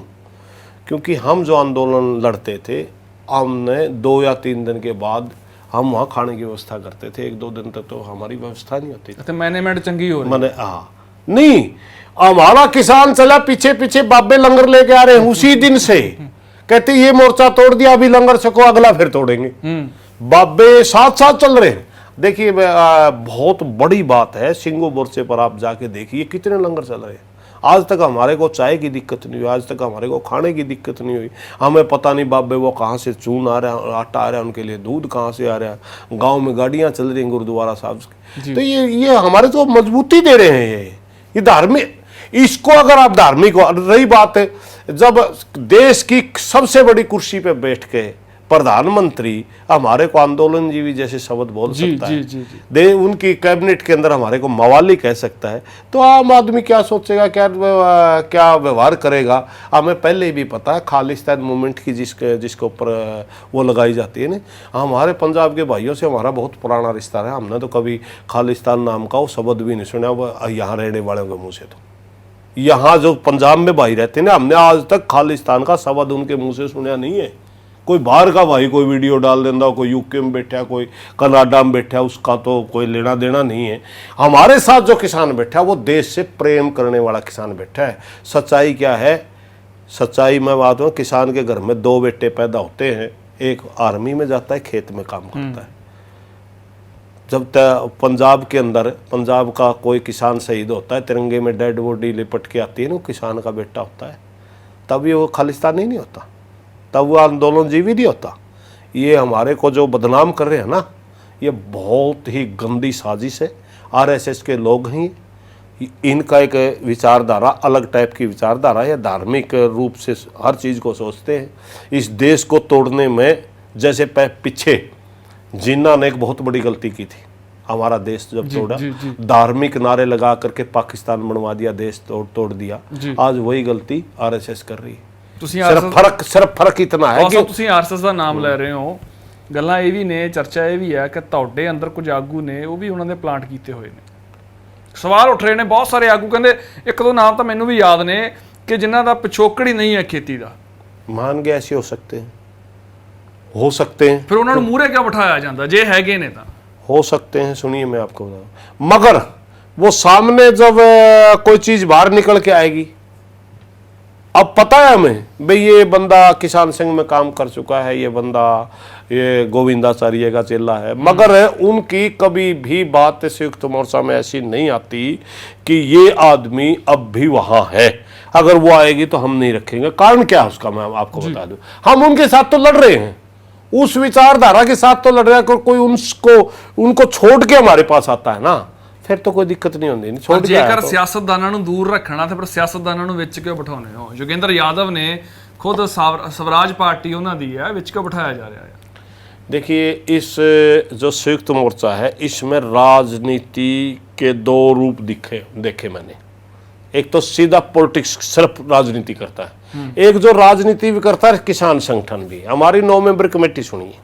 Speaker 1: क्योंकि हम जो आंदोलन लड़ते थे, हमने 2 या 3 दिन के बाद हम वहाँ खाने की व्यवस्था करते थे। 1-2 दिन तक तो हमारी व्यवस्था नहीं होती थी।
Speaker 2: मैनेजमेंट चंगी हो रही।
Speaker 1: मैंने नहीं, हमारा किसान चला पीछे पीछे, बाबे लंगर लेके आ रहे हैं उसी दिन से। कहते ये मोर्चा तोड़ दिया, अभी लंगर छको, अगला फिर तोड़ेंगे। बाबे साथ साथ चल रहे हैं। देखिए बहुत बड़ी बात है, ਸਿੰਘੂ मोर्चे पर आप जाके देखिए कितने लंगर चल रहे हैं। आज तक हमारे को चाय की दिक्कत नहीं हुई, आज तक हमारे को खाने की दिक्कत नहीं हुई। हमें पता नहीं बाबे वो कहाँ से चून आ रहा है, आटा आ रहा है, उनके लिए दूध कहाँ से आ रहा है, गांव में गाड़ियाँ चल रही हैं गुरुद्वारा साहब की। तो ये हमारे को मजबूती दे रहे हैं। ये धार्मिक, इसको अगर आप धार्मिक, रही बात है जब देश की सबसे बड़ी कुर्सी पे बैठ के प्रधानमंत्री हमारे को आंदोलन जीवी जैसे शब्द बोल सकता है, उनकी कैबिनेट के अंदर हमारे को मवाली कह सकता है, तो आम आदमी क्या सोचेगा, क्या व्यवहार करेगा? हमें पहले भी पता है खालिस्तान मूवमेंट की जिसके ऊपर वो लगाई जाती है ना, हमारे पंजाब के भाइयों से हमारा बहुत पुराना रिश्ता है। हमने तो कभी खालिस्तान नाम का वो शब्द भी नहीं सुना यहाँ रहने वालों के मुँह से। तो यहाँ जो पंजाब में भाई रहते हैं ना, हमने आज तक खालिस्तान का शब्द उनके मुँह से सुना नहीं है। कोई बाहर का भाई कोई वीडियो डाल देता, कोई यूके में बैठा, कोई कनाडा में बैठा, उसका तो कोई लेना देना नहीं है। हमारे साथ जो किसान बैठा है वो देश से प्रेम करने वाला किसान बैठा है। सच्चाई क्या है? सच्चाई मैं बात हूँ, किसान के घर में 2 बेटे पैदा होते हैं, एक आर्मी में जाता है, खेत में काम करता है। जब तक पंजाब के अंदर पंजाब का कोई किसान शहीद होता है, तिरंगे में डेड बॉडी लिपट के आती है ना, किसान का बेटा होता है, तभी वो खालिस्तानी नहीं होता, तब वो आंदोलन जीवी नहीं होता। ये हमारे को जो बदनाम कर रहे हैं ना, ये बहुत ही गंदी साजिश है। आरएसएस के लोग ही इनका एक विचारधारा, अलग टाइप की विचारधारा है, धार्मिक रूप से हर चीज़ को सोचते हैं। इस देश को तोड़ने में जैसे पीछे जिन्ना ने एक बहुत बड़ी गलती की थी। हमारा देश जब तोड़ा, धार्मिक नारे लगा करके पाकिस्तान बनवा दिया, देश तोड़ दिया। आज वही गलती आरएसएस कर रही है। सिर्फ फर्क इतना है कि
Speaker 2: ਤੁਸੀਂ ਆਰਐਸਐਸ ਦਾ ਨਾਮ ਲੈ ਰਹੇ ਹੋ, ਗੱਲਾਂ ਇਹ ਵੀ ਨੇ, ਚਰਚਾ ਇਹ ਵੀ ਹੈ ਕਿ ਤੁਹਾਡੇ ਅੰਦਰ ਕੁਝ ਆਗੂ ਨੇ ਉਹ ਵੀ ਉਹਨਾਂ ਦੇ ਪਲਾਂਟ ਕੀਤੇ ਹੋਏ ਨੇ। ਸਵਾਲ ਉੱਠ ਰਹੇ ਨੇ ਬਹੁਤ ਸਾਰੇ ਆਗੂ, ਕਹਿੰਦੇ ਇੱਕ ਦੋ ਨਾਮ ਤਾਂ ਮੈਨੂੰ ਵੀ ਯਾਦ ਨੇ ਕਿ ਜਿਨ੍ਹਾਂ ਦਾ ਪਿਛੋਕੜ ਹੀ नहीं है खेती ਦਾ।
Speaker 1: मान गया ऐसे हो सकते हैं
Speaker 2: ਫਿਰ ਉਹਨਾਂ ਨੂੰ ਮੂਹਰੇ ਕਿਉਂ ਬਿਠਾਇਆ ਜਾਂਦਾ ਜੇ ਹੈਗੇ ਨੇ ਤਾਂ?
Speaker 1: हो सकते हैं। सुनिए मैं आपको बताऊं, मगर वो सामने जब कोई चीज बाहर निकल के आएगी, अब पता है हमें भाई ये बंदा किसान संघ में काम कर चुका है, ये बंदा ये गोविंदाचार्य का चेला है, मगर उनकी कभी भी बात संयुक्त मोर्चा में ऐसी नहीं आती कि ये आदमी अब भी वहां है, अगर वो आएगी तो हम नहीं रखेंगे। कारण क्या है उसका मैं आपको बता दूं, हम उनके साथ तो लड़ रहे हैं, उस विचारधारा के साथ तो लड़ रहा है, कोई उनको छोड़ के हमारे पास आता है ना, फिर तो कोई दिक्कत नहीं होती। छोड़ के
Speaker 2: ਜੇਕਰ ਸਿਆਸਤਦਾਨਾਂ ਨੂੰ ਦੂਰ ਰੱਖਣਾ ਤਾਂ ਫਿਰ ਸਿਆਸਤਦਾਨਾਂ ਨੂੰ ਵਿੱਚ ਕਿਉਂ ਬਿਠਾਉਣੇ ਹੋ? ਯੋਗੇਂਦਰ ਯਾਦਵ ਨੇ ਖੁਦ ਸਵਰਾਜ ਪਾਰਟੀ ਉਹਨਾਂ ਦੀ ਹੈ, ਵਿੱਚ ਕਿਉਂ ਬਿਠਾਇਆ ਜਾ ਰਿਹਾ ਹੈ?
Speaker 1: देखिए, इस जो संयुक्त मोर्चा है इसमें राजनीति के दो रूप देखे मैंने। एक तो सीधा पॉलिटिक्स सिर्फ राजनीति करता है, एक जो राजनीति भी करता है किसान संगठन भी। हमारी 9 मेंबर कमेटी सुनिए,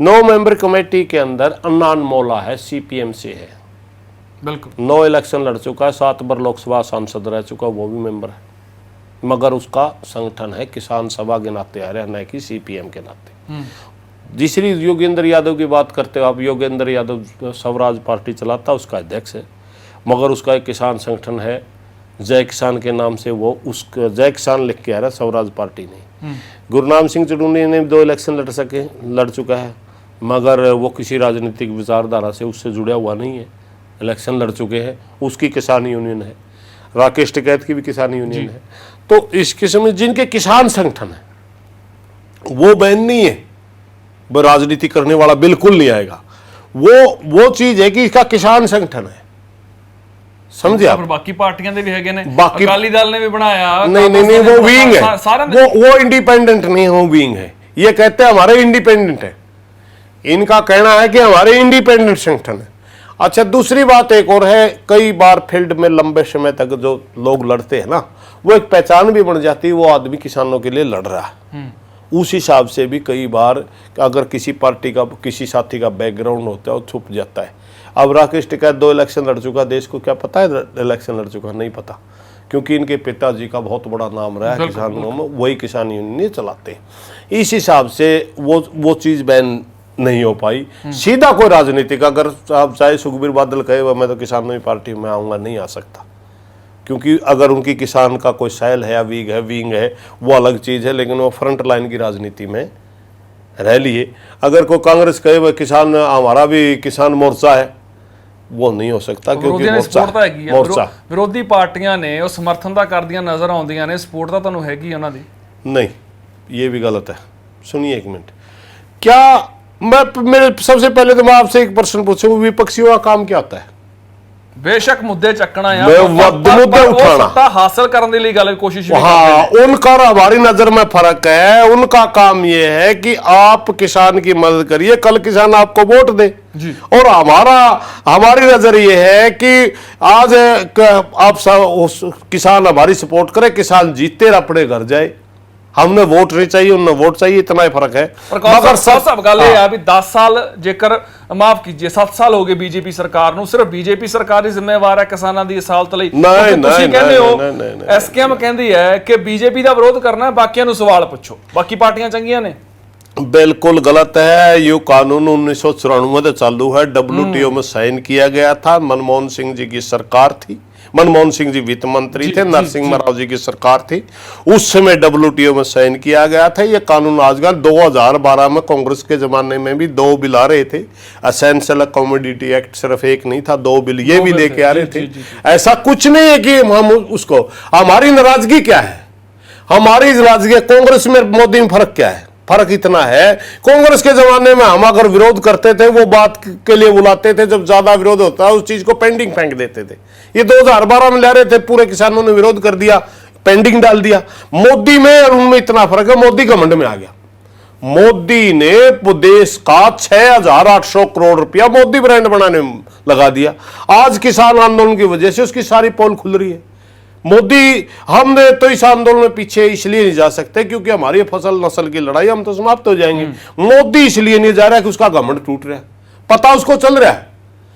Speaker 1: 9 मेंबर कमेटी के अंदर अन्नान मौला है, CPM से है,
Speaker 2: बिल्कुल
Speaker 1: 9 इलेक्शन लड़ चुका है, 7 बार लोकसभा सांसद रह चुका, वो भी मेंबर है, मगर उसका संगठन है किसान सभा के नाते आ रहा है, न कि CPM के नाते। दूसरी योगेंद्र यादव की बात करते हो आप, योगेंद्र यादव स्वराज पार्टी चलाता, उसका अध्यक्ष है, मगर उसका एक किसान संगठन है जय किसान के नाम से, वो उसका जय किसान लिख के आ रहा है, स्वराज पार्टी नहीं। गुरनाम सिंह चुड़ूनी ने 2 इलेक्शन लड़ चुका है, मगर वो किसी राजनीतिक विचारधारा से उससे जुड़ा हुआ नहीं है, इलेक्शन लड़ चुके हैं, उसकी किसान यूनियन है। राकेश टिकैत की भी किसान यूनियन है। तो इस किस्म में जिनके किसान संगठन है वो बैन नहीं है, वो राजनीति करने वाला बिल्कुल नहीं आएगा। वो चीज है कि इसका किसान संगठन है, समझे आप?
Speaker 2: बाकी पार्टियां दे भी हैगे ने,
Speaker 1: बाकी
Speaker 2: अकाली दल ने भी बनाया।
Speaker 1: नहीं, वो विंग है, वो इंडिपेंडेंट नहीं है, वो विंग है। ये कहते हैं हमारे इंडिपेंडेंट है, इनका कहना है कि हमारे इंडिपेंडेंट संगठन है। अच्छा, दूसरी बात एक और है, कई बार फील्ड में लंबे समय तक जो लोग लड़ते हैं ना, वो एक पहचान भी बन जाती है, वो आदमी किसानों के लिए लड़ रहा है। उस हिसाब से भी कई बार अगर किसी पार्टी का किसी साथी का बैकग्राउंड होता है वो छुप जाता है। अब राकेश टिकैत 2 इलेक्शन लड़ चुका, देश को क्या पता है इलेक्शन लड़ चुका? नहीं पता, क्योंकि इनके पिताजी का बहुत बड़ा नाम रहा है किसानों में, वही किसान यूनियन चलाते। इस हिसाब से वो चीज़ बैन नहीं हो पाई। सीधा कोई राजनीतिक, अगर आप चाहे सुखबीर बादल कहे मैं तो किसानों की पार्टी में आऊँगा, नहीं आ सकता, क्योंकि अगर उनकी किसान का कोई सेल है या विंग है वो अलग चीज़ है, लेकिन वो फ्रंट लाइन की राजनीति में रह लिए। अगर कोई कांग्रेस कहे वह किसान हमारा भी किसान मोर्चा है, वो नहीं हो सकता, क्योंकि मोर्चा
Speaker 2: विरोधी पार्टियां ने ਉਹ ਸਮਰਥਨ ਤਾਂ ਕਰਦੀਆਂ ਨਜ਼ਰ ਆਉਂਦੀਆਂ ਨੇ, ਸਪੋਰਟ ਤਾਂ ਤੁਹਾਨੂੰ ਹੈਗੀ ਉਹਨਾਂ ਦੀ?
Speaker 1: नहीं, ये भी गलत है। सुनिए एक मिनट, क्या मेरे सबसे पहले तो मैं आपसे एक प्रश्न पूछूं, विपक्षियों का काम क्या होता है?
Speaker 2: बेशक मुद्दे चकना या
Speaker 1: मुद्दे उठाना,
Speaker 2: सत्ता हासिल करने के लिए कोशिश।
Speaker 1: हाँ, उनका हमारी नजर में फर्क है। उनका काम ये है कि आप किसान की मदद करिए, कल किसान आपको वोट दे जी। और हमारी नजर ये है कि आज आप सब किसान हमारी सपोर्ट करे, किसान जीते और अपने घर जाए, हमने वोट नहीं चाहिए, उन्हें वोट चाहिए, इतना ही फर्क है।
Speaker 2: मगर सब गल है भी 10 साल जेकर माफ कीजिए 7 साल हो गए बीजेपी सरकार ਨੂੰ, ਸਿਰਫ बीजेपी ਸਰਕਾਰ ਹੀ ਜ਼ਿੰਮੇਵਾਰ ਹੈ ਕਿਸਾਨਾਂ ਦੀ ਇਸ ਹਾਲਤ ਲਈ? ਤੁਸੀਂ ਕਹਿੰਦੇ ਹੋ, ਐਸਕੇਐਮ ਕਹਿੰਦੀ ਹੈ ਕਿ बीजेपी ਦਾ ਵਿਰੋਧ ਕਰਨਾ, ਬਾਕੀਆਂ ਨੂੰ ਸਵਾਲ ਪੁੱਛੋ, ਬਾਕੀ ਪਾਰਟੀਆਂ ਚੰਗੀਆਂ ਨੇ।
Speaker 1: बिल्कुल गलत है। ये कानून 1994 में चालू है, WTO में साइन किया गया था, मनमोहन सिंह जी की सरकार थी, मनमोहन सिंह जी वित्त मंत्री थे, नरसिंह राव जी की सरकार थी, उस समय WTO में साइन किया गया था। ये कानून आजकल 2012 में कांग्रेस के जमाने में भी 2 बिल आ रहे थे, एसेंशियल कमोडिटी एक्ट सिर्फ एक नहीं था, 2 बिल ये भी लेके आ रहे थे। ऐसा कुछ नहीं है कि हम उसको, हमारी नाराजगी क्या है? हमारी नाराजगी कांग्रेस में मोदी में फर्क क्या है? फर्क इतना है, कांग्रेस के जमाने में हम अगर विरोध करते थे वो बात के लिए बुलाते थे, जब ज्यादा विरोध होता है उस चीज को पेंडिंग फेंक देते थे। ये 2012 में ले रहे थे, पूरे किसानों ने विरोध कर दिया, पेंडिंग डाल दिया। मोदी में और उनमें इतना फर्क है, मोदी घमंड में आ गया। मोदी ने देश का 6,800 करोड़ रुपया मोदी ब्रांड बनाने में लगा दिया। आज किसान आंदोलन की वजह से उसकी सारी पोल खुल रही है। मोदी, हमने तो इस आंदोलन में पीछे इसलिए नहीं जा सकते क्योंकि हमारी फसल नस्ल की लड़ाई हम तो समाप्त हो जाएंगे। मोदी इसलिए नहीं जा रहा है कि उसका घमंड टूट रहा है, पता उसको चल रहा है।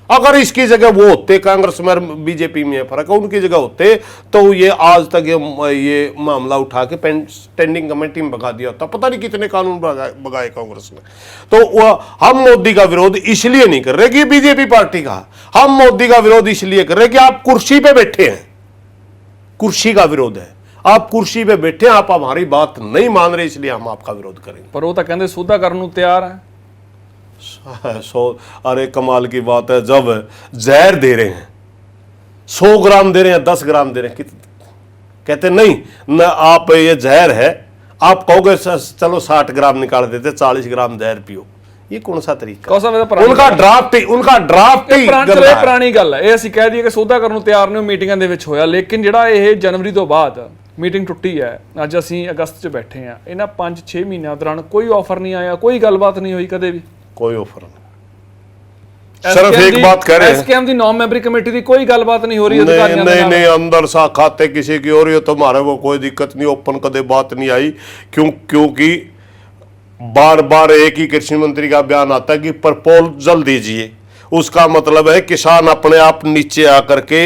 Speaker 1: अगर इसकी जगह वो होते, कांग्रेस में और बीजेपी में फर्क है, उनकी जगह होते तो ये आज तक ये मामला उठा के स्टैंडिंग कमेटी में भगा दिया होता। पता नहीं कितने कानून भगाए कांग्रेस ने। तो हम मोदी का विरोध इसलिए नहीं कर रहे कि बीजेपी पार्टी का, हम मोदी का विरोध इसलिए कर रहे कि आप कुर्सी पे बैठे हैं, कुर्सी का विरोध है। आप कुर्सी पे बैठे, आप हमारी बात नहीं मान रहे, इसलिए हम आपका विरोध करेंगे।
Speaker 2: पर वो तो कहते सौदा करने को तैयार है।
Speaker 1: अरे कमाल की बात है, जब जहर दे रहे हैं 100 ग्राम दे रहे हैं, 10 ग्राम दे रहे हैं, कहते नहीं न आप ये जहर है, आप कहोगे चलो 60 ग्राम निकाल देते, 40 ग्राम जहर पियो। ये कौन सा तरीका? उनका ड्राफ्ट ही
Speaker 2: ਪੁਰਾਣੀ ਗੱਲ ਹੈ ਇਹ। ਅਸੀਂ ਕਹਿ ਦਈਏ ਕਿ ਸੌਦਾ ਕਰਨ ਨੂੰ ਤਿਆਰ ਨੇ, ਮੀਟਿੰਗਾਂ ਦੇ ਵਿੱਚ ਹੋਇਆ, ਲੇਕਿਨ ਜਿਹੜਾ ਇਹ ਜਨਵਰੀ ਤੋਂ ਬਾਅਦ ਮੀਟਿੰਗ ਟੁੱਟੀ ਹੈ, ਅੱਜ ਅਸੀਂ ਅਗਸਤ 'ਚ ਬੈਠੇ ਆ, ਇਹਨਾਂ 5-6 ਮਹੀਨਿਆਂ ਦੌਰਾਨ ਕੋਈ ਆਫਰ ਨਹੀਂ ਆਇਆ, ਕੋਈ ਗੱਲਬਾਤ नहीं हुई कदे भी,
Speaker 1: कोई ऑफर नहीं। सिर्फ एक बात कह रहे हैं,
Speaker 2: एसकेएम दी 9 मेंबरी कमेटी दी कोई गलबात नहीं हो रही अधिकारियों
Speaker 1: नहीं नहीं, अंदर सा खाते किसी की हो रही हो तो हमारे को कोई दिक्कत नहीं, ओपन कदे बात नहीं आई। क्योंकि बार बार एक ही कृषि मंत्री का बयान आता है कि प्रपोजल दीजिए, उसका मतलब है किसान अपने आप नीचे आकर के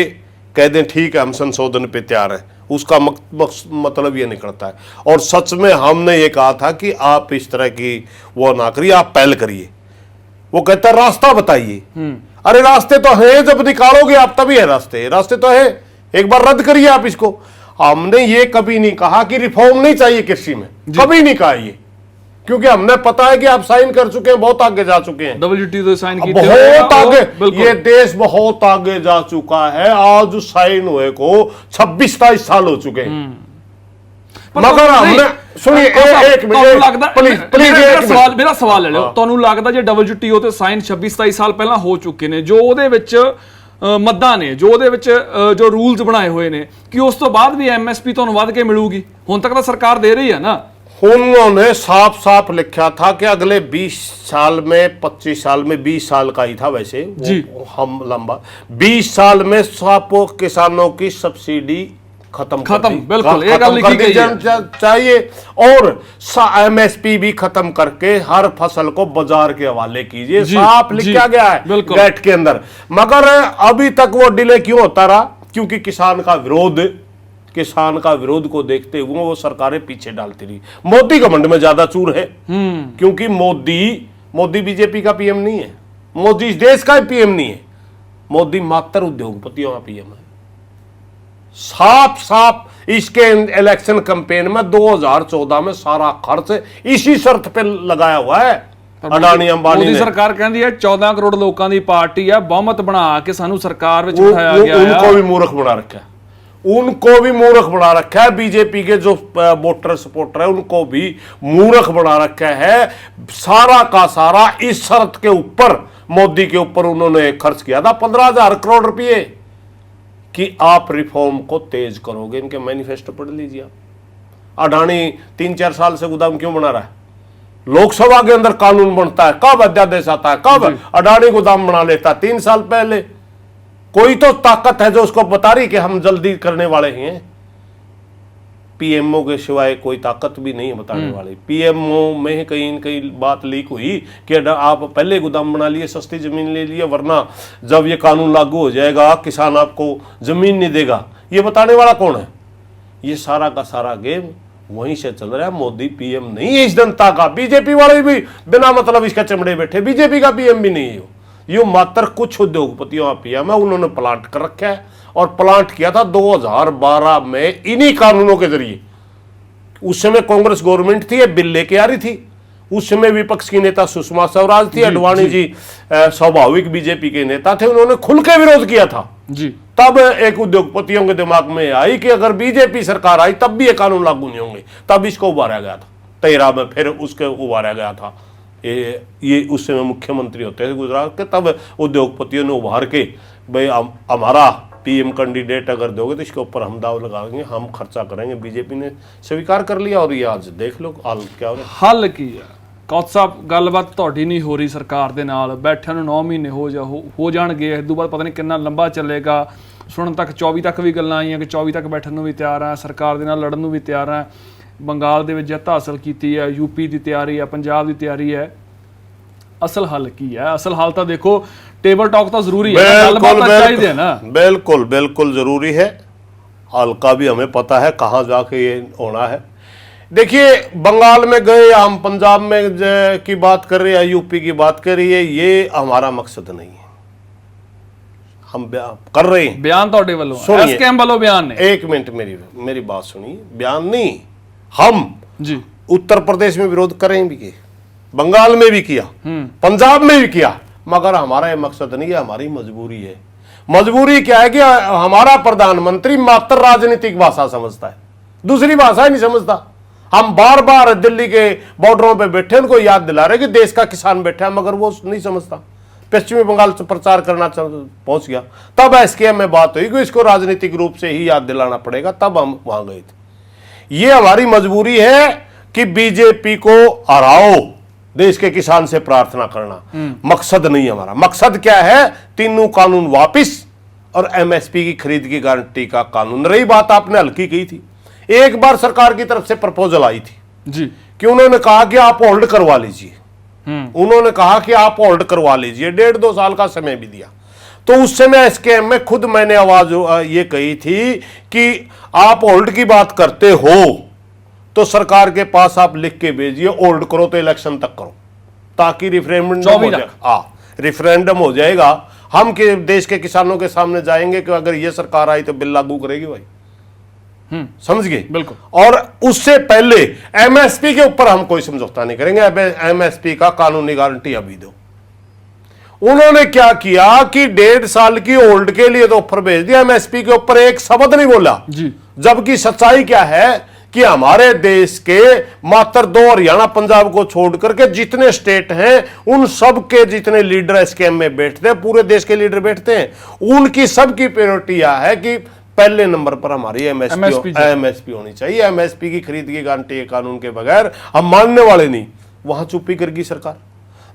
Speaker 1: कह दें ठीक है हम संशोधन पे तैयार हैं, उसका मतलब ये निकलता है। और सच में हमने ये कहा था कि आप इस तरह की वो ना करिए, आप पहल करिए। वो कहता है रास्ता बताइए। अरे रास्ते तो हैं, जब निकालोगे आप तभी है रास्ते, रास्ते तो है, एक बार रद्द करिए आप इसको। हमने ये कभी नहीं कहा कि रिफॉर्म नहीं चाहिए कृषि में, कभी नहीं कहा ये, क्योंकि हमने पता है कि आप साइन कर चुके हैं, बहुत आगे जा चुके हैं,
Speaker 2: WTO साइन की,
Speaker 1: बहुत आगे, ये देश बहुत आगे जा चुका है। आज साइन हुए को 26-27 साल हो चुके हैं। मगर हमने सुनिए एक मिनट प्लीज,
Speaker 2: मेरा सवाल ले लो। ਤੁਹਾਨੂੰ ਲੱਗਦਾ ਜੇ WTO ਤੇ ਸਾਈਨ 26-27 ਸਾਲ ਪਹਿਲਾਂ ਹੋ ਚੁੱਕੇ ਨੇ, ਜੋ ਉਹਦੇ ਵਿੱਚ ਮੱਦਾਂ ਨੇ, ਜੋ ਉਹਦੇ ਵਿੱਚ ਜੋ ਰੂਲਸ ਬਣਾਏ ਹੋਏ ਨੇ, ਕਿ ਉਸ ਤੋਂ ਬਾਅਦ ਵੀ MSP ਤੁਹਾਨੂੰ ਵੱਧ ਕੇ ਮਿਲੂਗੀ? ਹੁਣ ਤੱਕ ਤਾਂ ਸਰਕਾਰ ਦੇ ਰਹੀ ਹੈ ਨਾ।
Speaker 1: उन्होंने साफ साफ लिखा था कि अगले 20 साल में, 25 साल में, 20 साल का ही था वैसे
Speaker 2: जी,
Speaker 1: हम लंबा 20 साल में सब किसानों की सब्सिडी खत्म
Speaker 2: बिल्कुल ये गल लिखी गई है
Speaker 1: चाहिए, और MSP भी खत्म करके हर फसल को बाजार के हवाले कीजिए, साफ लिखा गया है गैट के अंदर। मगर अभी तक वो डिले क्यों होता रहा? क्योंकि किसान का विरोध को देखते हुए वो सरकारें पीछे डालती रही। मोदी घमंड में ज्यादा चूर है, क्योंकि मोदी बीजेपी का पीएम नहीं है, मोदी इस देश का पीएम नहीं है, मोदी मात्र उद्योगपतियों का पीएम है। साफ साफ इसके इलेक्शन कैंपेन में 2014 में सारा खर्च इसी शर्त पे लगाया हुआ है अडानी अंबानी ने।
Speaker 2: मोदी सरकार कहती है 14 करोड़ लोगों की पार्टी है, बहुमत बना के सानू सरकार में बिठाया गया है।
Speaker 1: उनको भी मूर्ख बना रखा है, उनको भी मूर्ख बना रखा है। बीजेपी के जो वोटर सपोर्टर है उनको भी मूर्ख बना रखा है। सारा का सारा इस शर्त के ऊपर, मोदी के ऊपर उन्होंने खर्च किया था 15,000 करोड़ रुपए कि आप रिफॉर्म को तेज करोगे। इनके मैनिफेस्टो पढ़ लीजिए आप। अडानी 3-4 साल से गोदाम क्यों बना रहा है? लोकसभा के अंदर कानून बनता है, कब अध्यादेश आता है, कब अडानी गोदाम बना लेता है? 3 साल पहले। कोई तो ताकत है जो उसको बता रही कि हम जल्दी करने वाले हैं। पीएमओ के सिवाय कोई ताकत भी नहीं है बताने वाली। पीएमओ में कहीं बात लीक हुई कि आप पहले गोदाम बना लिए, सस्ती जमीन ले लिए, वरना जब ये कानून लागू हो जाएगा किसान आपको जमीन नहीं देगा। ये बताने वाला कौन है? ये सारा का सारा गेम वहीं से चल रहा है। मोदी पीएम नहीं है इस जनता का। बीजेपी वाले भी बिना मतलब इसका चमड़े बैठे, बीजेपी का पीएम भी नहीं है ये मात्र कुछ उद्योगपतियों का पीएम है। उन्होंने प्लांट कर रखा है, और प्लांट किया था 2012 में इन्हीं कानूनों के जरिए। उस समय कांग्रेस गवर्नमेंट थी, ये बिल लेके आ रही थी। उस समय विपक्ष की नेता सुषमा स्वराज थी, अडवाणी जी स्वाभाविक बीजेपी के नेता थे, उन्होंने खुल के विरोध किया था
Speaker 2: जी।
Speaker 1: तब एक उद्योगपतियों के दिमाग में आई कि अगर बीजेपी सरकार आई तब भी ये कानून लागू नहीं होंगे। तब इसको उबारा गया था 13 में, फिर उसके उबारा गया था। ये उस समय मुख्यमंत्री होते थे गुजरात के। तब उद्योगपतियों ने उभार के भाई हमारा पीएम कैंडिडेट अगर दोगे तो इसके ऊपर हम दाव लगाएंगे, हम खर्चा करेंगे। बीजेपी ने स्वीकार कर लिया, और ये आज देख लो हाल क्या हो रहा है।
Speaker 2: हल की है कौत साहब, गलबात ਤੁਹਾਡੀ नहीं हो रही सरकार ਦੇ ਨਾਲ, बैठे ਨੂੰ 9 महीने हो जाणगे, इस ਤੋਂ बाद पता नहीं कितना लंबा चलेगा। ਸੁਣਨ ਤੱਕ 24 ਤੱਕ ਵੀ ਗੱਲਾਂ ਆਈਆਂ ਕਿ 24 ਤੱਕ ਬੈਠਣ ਨੂੰ ਵੀ ਤਿਆਰ ਆ, ਸਰਕਾਰ ਦੇ ਨਾਲ ਲੜਨ ਨੂੰ ਵੀ ਤਿਆਰ ਆ, ਬੰਗਾਲ ਦੇ ਵਿੱਚ ਜਿੱਤ ਹਾਸਲ ਕੀਤੀ ਹੈ, यूपी ਦੀ ਤਿਆਰੀ ਹੈ, ਪੰਜਾਬ ਦੀ ਤਿਆਰੀ ਹੈ। ਅਸਲ ਹੱਲ ਕੀ ਹੈ? ਅਸਲ ਹੱਲ ਤਾਂ ਦੇਖੋ टेबल टॉक तो जरूरी है, गलबात चाहिए ना।
Speaker 1: बिल्कुल बिल्कुल जरूरी है। हल का भी हमें पता है कहाँ जाके ये होना है। देखिए बंगाल में गए, हम पंजाब में की बात कर रहे हैं, यूपी की बात कर रही है, ये हमारा मकसद नहीं है। हम कर रहे हैं
Speaker 2: बयान तो वालों एसकेएम वालों बयान ने।
Speaker 1: एक मिनट मेरी बात सुनिए। बयान नहीं, हम
Speaker 2: जी
Speaker 1: उत्तर प्रदेश में विरोध करें भी किए, बंगाल में भी किया, पंजाब में भी किया, मगर हमारा ये मकसद नहीं है, हमारी मजबूरी है। मजबूरी क्या है कि हमारा प्रधानमंत्री मात्र राजनीतिक भाषा समझता है, दूसरी भाषा ही नहीं समझता। हम बार बार दिल्ली के बॉर्डरों पे बैठे उनको याद दिला रहे कि देश का किसान बैठा है, मगर वो नहीं समझता। पश्चिमी बंगाल से प्रचार करना पहुंच गया, तब एसकेएम में बात हुई कि इसको राजनीतिक रूप से ही याद दिलाना पड़ेगा, तब हम वहां गए थे। ये हमारी मजबूरी है कि बीजेपी को हराओ, देश के किसान से प्रार्थना करना मकसद नहीं हमारा। मकसद क्या है? तीनों कानून वापिस और एमएसपी की खरीद की गारंटी का कानून। रही बात आपने हल्की की थी, एक बार सरकार की तरफ से प्रपोजल आई थी
Speaker 2: जी
Speaker 1: कि उन्होंने कहा कि आप होल्ड करवा लीजिए, उन्होंने कहा कि आप होल्ड करवा लीजिए, 1.5-2 साल का समय भी दिया। तो उस समय एसकेएम में खुद मैंने आवाज ये कही थी कि आप होल्ड की बात करते हो तो सरकार के पास आप लिख के भेजिए, होल्ड करो तो इलेक्शन तक करो, ताकि रिफरेंडम हो जाएगा। रिफरेंडम हो जाएगा, हम के देश के किसानों के सामने जाएंगे कि अगर ये सरकार आई तो बिल लागू करेगी भाई। समझ गए?
Speaker 2: बिल्कुल।
Speaker 1: और उससे पहले एमएसपी के ऊपर हम कोई समझौता नहीं करेंगे, एमएसपी का कानूनी गारंटी अभी दो। उन्होंने क्या किया कि 1.5 साल की होल्ड के लिए तो ऑफर भेज दिया, एमएसपी के ऊपर एक शब्द नहीं बोला
Speaker 2: जी।
Speaker 1: जबकि सच्चाई क्या है कि हमारे देश के मात्र 2 हरियाणा पंजाब को छोड़ करके जितने स्टेट हैं उन सब के जितने लीडर एसकेएम में बैठते हैं, पूरे देश के लीडर बैठते हैं, उनकी सबकी प्रायोरिटी यह है कि पहले नंबर पर हमारी एमएसपी होनी चाहिए। एमएसपी की खरीद की गारंटी कानून के बगैर हम मानने वाले नहीं। वहां चुप्पी करेगी सरकार।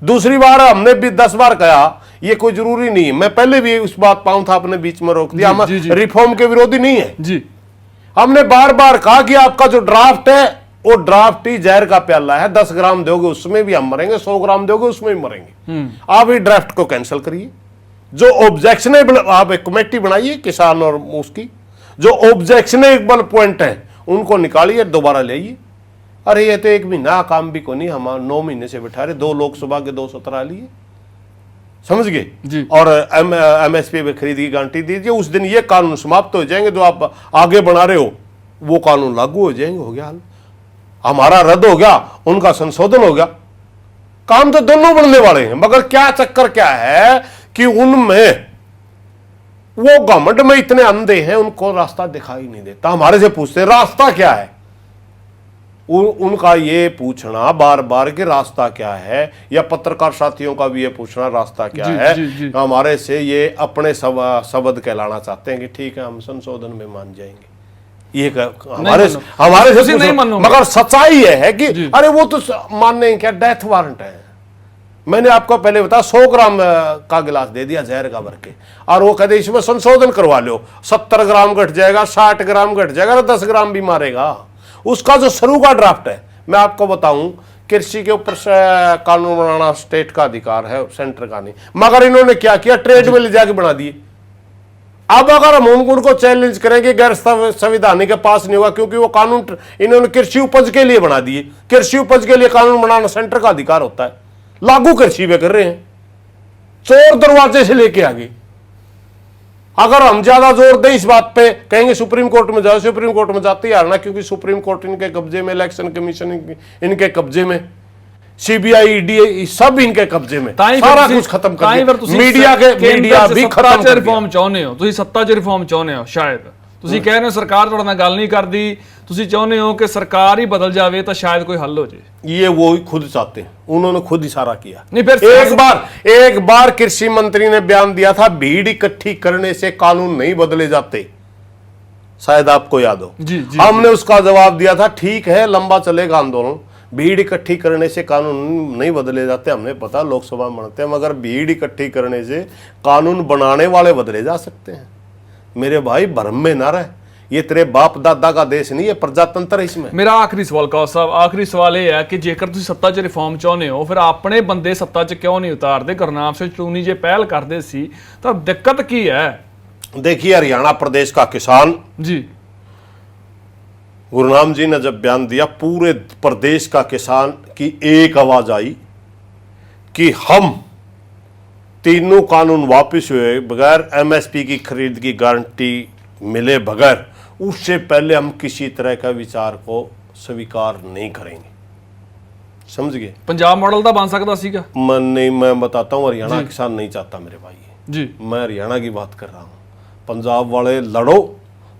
Speaker 1: दूसरी बार हमने भी 10 बार कहा, ये कोई जरूरी नहीं है, मैं पहले भी उस बात पाऊं था, आपने बीच में रोक दिया। हम रिफॉर्म के विरोधी नहीं है
Speaker 2: जी।
Speaker 1: हमने बार बार कहा कि आपका जो ड्राफ्ट है वो ड्राफ्ट ही जहर का प्याला है, 10 ग्राम दोगे उसमें भी हम मरेंगे, 100 ग्राम दोगे उसमें भी मरेंगे। आप ये ड्राफ्ट को कैंसिल करिए। जो ऑब्जेक्शनेबल, आप एक कमेटी बनाइए किसान और उसकी, जो ऑब्जेक्शनेबल पॉइंट है उनको निकालिए, दोबारा ले आइए। अरे ये तो 1 महीना काम भी को नहीं, हम 9 महीने से बैठा रहे, 2 लोकसभा के 2 सत्र लिए, समझ गए। और एमएसपी पे खरीद की गारंटी दीजिए, उस दिन ये कानून समाप्त हो जाएंगे, जो आप आगे बना रहे हो वो कानून लागू हो जाएंगे। हो गया हाल, हमारा रद्द हो गया, उनका संशोधन हो गया, काम तो दोनों बनने वाले हैं। मगर क्या चक्कर क्या है कि उनमें वो घमंड में इतने अंधे हैं, उनको रास्ता दिखाई नहीं देता। हमारे से पूछते रास्ता क्या है, उनका ये पूछना बार बार कि रास्ता क्या है, या पत्रकार साथियों का भी ये पूछना रास्ता क्या है।
Speaker 2: जी।
Speaker 1: हमारे से ये अपने शब्द कहलाना चाहते हैं कि ठीक है हम संशोधन में मान जाएंगे, ये हमारे से
Speaker 2: नहीं मानो।
Speaker 1: मगर सच्चाई ये है कि अरे वो तो मानने क्या, डेथ वारंट है। मैंने आपको पहले बताया 100 ग्राम का गिलास दे दिया जहर का भर के, और वो कहते इसमें संशोधन करवा लो, 70 ग्राम घट जाएगा, 60 ग्राम घट जाएगा, 10 ग्राम भी मारेगा। उसका जो शुरू का ड्राफ्ट है, मैं आपको बताऊं, कृषि के ऊपर कानून बनाना स्टेट का अधिकार है, सेंटर का नहीं। मगर इन्होंने क्या किया, ट्रेड में ले जाके बना दिए। अब अगर हम उनको चैलेंज करेंगे, गैर संवैधानिक के पास नहीं होगा, क्योंकि वो कानून इन्होंने कृषि उपज के लिए बना दिए। कृषि उपज के लिए कानून बनाना सेंटर का अधिकार होता है, लागू कृषि पे कर रहे हैं, चोर दरवाजे से लेके आगे। अगर हम ज्यादा जोर दें इस बात पे, कहेंगे सुप्रीम कोर्ट में जाओ, सुप्रीम कोर्ट में जाते ही हारना, क्योंकि सुप्रीम कोर्ट इनके कब्जे में, इलेक्शन कमीशन इनके कब्जे में, सीबीआई ईडी सब इनके कब्जे में, सारा कुछ खत्म कर दिया। मीडिया भी खत्म कर
Speaker 2: रिफॉर्म चाਹੁੰਦੇ ਹੋ ਤੁਸੀਂ, ਸੱਤਾ 'ਚ ਰਿਫਾਰਮ ਚਾਹੁੰਦੇ ਹੋ। ਸ਼ਾਇਦ ਤੁਸੀਂ ਕਹਿ ਰਹੇ ਹੋ ਸਰਕਾਰ ਤੁਹਾਡੇ ਨਾਲ ਗੱਲ ਨਹੀਂ ਕਰਦੀ, ਤੁਸੀਂ ਚਾਹੁੰਦੇ ਹੋ ਕਿ ਸਰਕਾਰ ਹੀ ਬਦਲ ਜਾਵੇ ਤਾਂ ਸ਼ਾयद कोई हल हो जाए।
Speaker 1: ये वो खुद चाहते हैं, उन्होंने खुद इशारा किया।
Speaker 2: नहीं, फिर
Speaker 1: एक बार कृषि मंत्री ने बयान दिया था, भीड़ इकट्ठी करने से कानून नहीं बदले जाते, शायद आपको याद हो।
Speaker 2: जी।
Speaker 1: हमने उसका जवाब दिया था, ठीक है लंबा चलेगा आंदोलन, भीड़ इकट्ठी करने से कानून नहीं बदले जाते, हमने पता लोकसभा में बनते हैं, मगर भीड़ इकट्ठी करने से कानून बनाने वाले बदले जा सकते हैं। मेरे भाई भ्रम में ना रहे, ये तेरे बाप दादा का देश नहीं है, प्रजातंत्र है इसमें।
Speaker 2: मेरा आखिरी सवाल कौल साहब, आखिरी सवाल ये है कि जेकर तुसीं सत्ता 'ਚ रिफॉर्म चाਹੁੰਦੇ हो फिर अपने बंदे सत्ता 'ਚ क्यों नहीं उतारते? गुरनाम सिंह चूनी जे पहल करते सी तो दिक्कत की है?
Speaker 1: देखिए हरियाणा प्रदेश का किसान
Speaker 2: जी,
Speaker 1: गुरुनाम जी ने जब बयान दिया, पूरे प्रदेश का किसान की एक आवाज आई कि हम तीनों कानून वापस हुए बगैर, एमएसपी की खरीद की गारंटी मिले बगैर, उससे पहले हम किसी तरह का विचार को स्वीकार नहीं करेंगे। समझ गए?
Speaker 2: पंजाब मॉडल दा बन सकता सीगा?
Speaker 1: मैं बताता हूं, हरियाणा किसान नहीं चाहता मेरे भाई
Speaker 2: जी,
Speaker 1: मैं हरियाणा की बात कर रहा हूं। पंजाब वाले लड़ो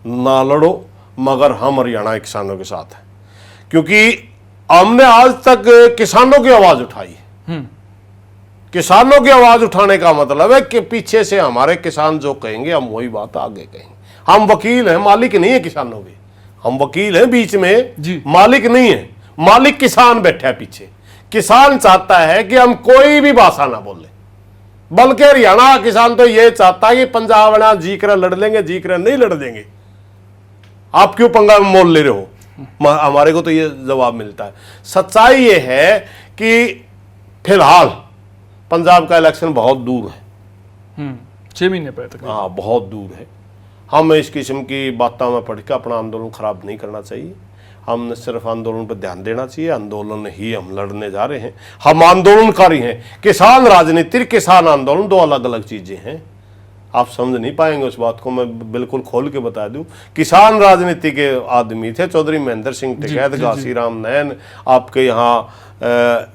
Speaker 1: ना लड़ो, मगर हम हरियाणा के किसानों के साथ हैं, क्योंकि हमने आज तक किसानों की आवाज उठाई है। किसानों की आवाज उठाने का मतलब है कि पीछे से हमारे किसान जो कहेंगे हम वही बात आगे कहेंगे। हम वकील हैं, मालिक नहीं है किसानों के। हम वकील हैं बीच में
Speaker 2: जी।
Speaker 1: मालिक नहीं है। मालिक किसान बैठा है पीछे। किसान चाहता है कि हम कोई भी भाषा ना बोले, बल्कि हरियाणा का किसान तो ये चाहता है कि पंजाब वाला जी कर लड़ लेंगे, जी कर नहीं लड़ देंगे। आप क्यों पंगा में मोल ले रहे हो? हमारे को तो ये जवाब मिलता है। सच्चाई ये है कि फिलहाल पंजाब का इलेक्शन बहुत दूर है।
Speaker 2: 6 महीने पे तक।
Speaker 1: हाँ, बहुत दूर है। हमें इस किस्म की बातों में पढ़ के अपना आंदोलन खराब नहीं करना चाहिए। हमने सिर्फ आंदोलन पर ध्यान देना चाहिए। आंदोलन ही हम लड़ने जा रहे हैं। हम आंदोलनकारी हैं। किसान राजनीति, किसान आंदोलन दो अलग अलग चीजें हैं। आप समझ नहीं पाएंगे उस बात को, मैं बिल्कुल खोल के बता दूं। किसान राजनीति के आदमी थे चौधरी महेंद्र सिंह टिकैत, घासीराम नैन, आपके यहाँ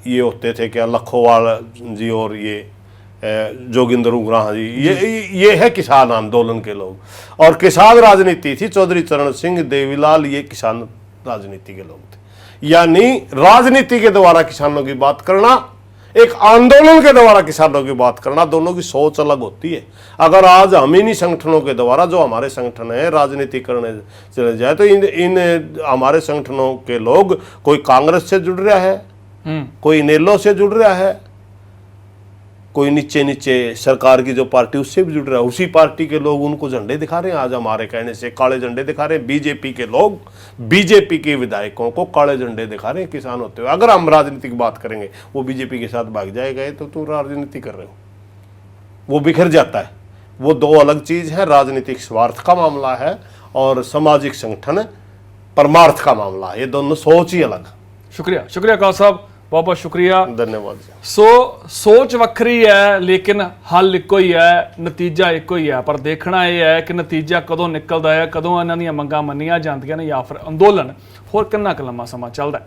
Speaker 1: ये होते थे क्या, लखोवाल जी और ये जोगिंदर उग्राह जी, ये है किसान आंदोलन के लोग। और किसान राजनीति थी चौधरी चरण सिंह, देवीलाल, ये किसान राजनीति के लोग थे। यानी राजनीति के द्वारा किसानों की बात करना, एक आंदोलन के द्वारा किसानों की बात करना, दोनों की सोच अलग होती है। अगर आज हम इन्हीं संगठनों के द्वारा, जो हमारे संगठन है, राजनीति करने चले जाए तो इन हमारे संगठनों के लोग, कोई कांग्रेस से जुड़ रहा है, कोई इनेलो से जुड़ रहा है, कोई नीचे नीचे सरकार की जो पार्टी उससे भी जुड़ रहा है। उसी पार्टी के लोग उनको झंडे दिखा रहे हैं। आज हमारे कहने से काले झंडे दिखा रहे हैं। बीजेपी के लोग बीजेपी के विधायकों को काले झंडे दिखा रहे हैं किसान होते हुए। अगर हम राजनीति की बात करेंगे, वो बीजेपी के साथ भाग जाएगा तो तुम राजनीति कर रहे हो, वो बिखर जाता है। वो दो अलग चीज है। राजनीतिक स्वार्थ का मामला है और सामाजिक संगठन परमार्थ का मामला है। ये दोनों सोच ही अलग।
Speaker 2: शुक्रिया, शुक्रिया कौल साहब, बहुत बहुत शुक्रिया,
Speaker 1: धन्यवाद।
Speaker 2: सोच वक्री है लेकिन हल एको ही है, नतीजा एको ही है। पर देखना यह है कि नतीजा कदों निकलता है, कदों इन्हां दीयां मंगां मन्नियां जांदियां ने, या फिर अंदोलन होर किन्ना क लंबा समा चलदा है।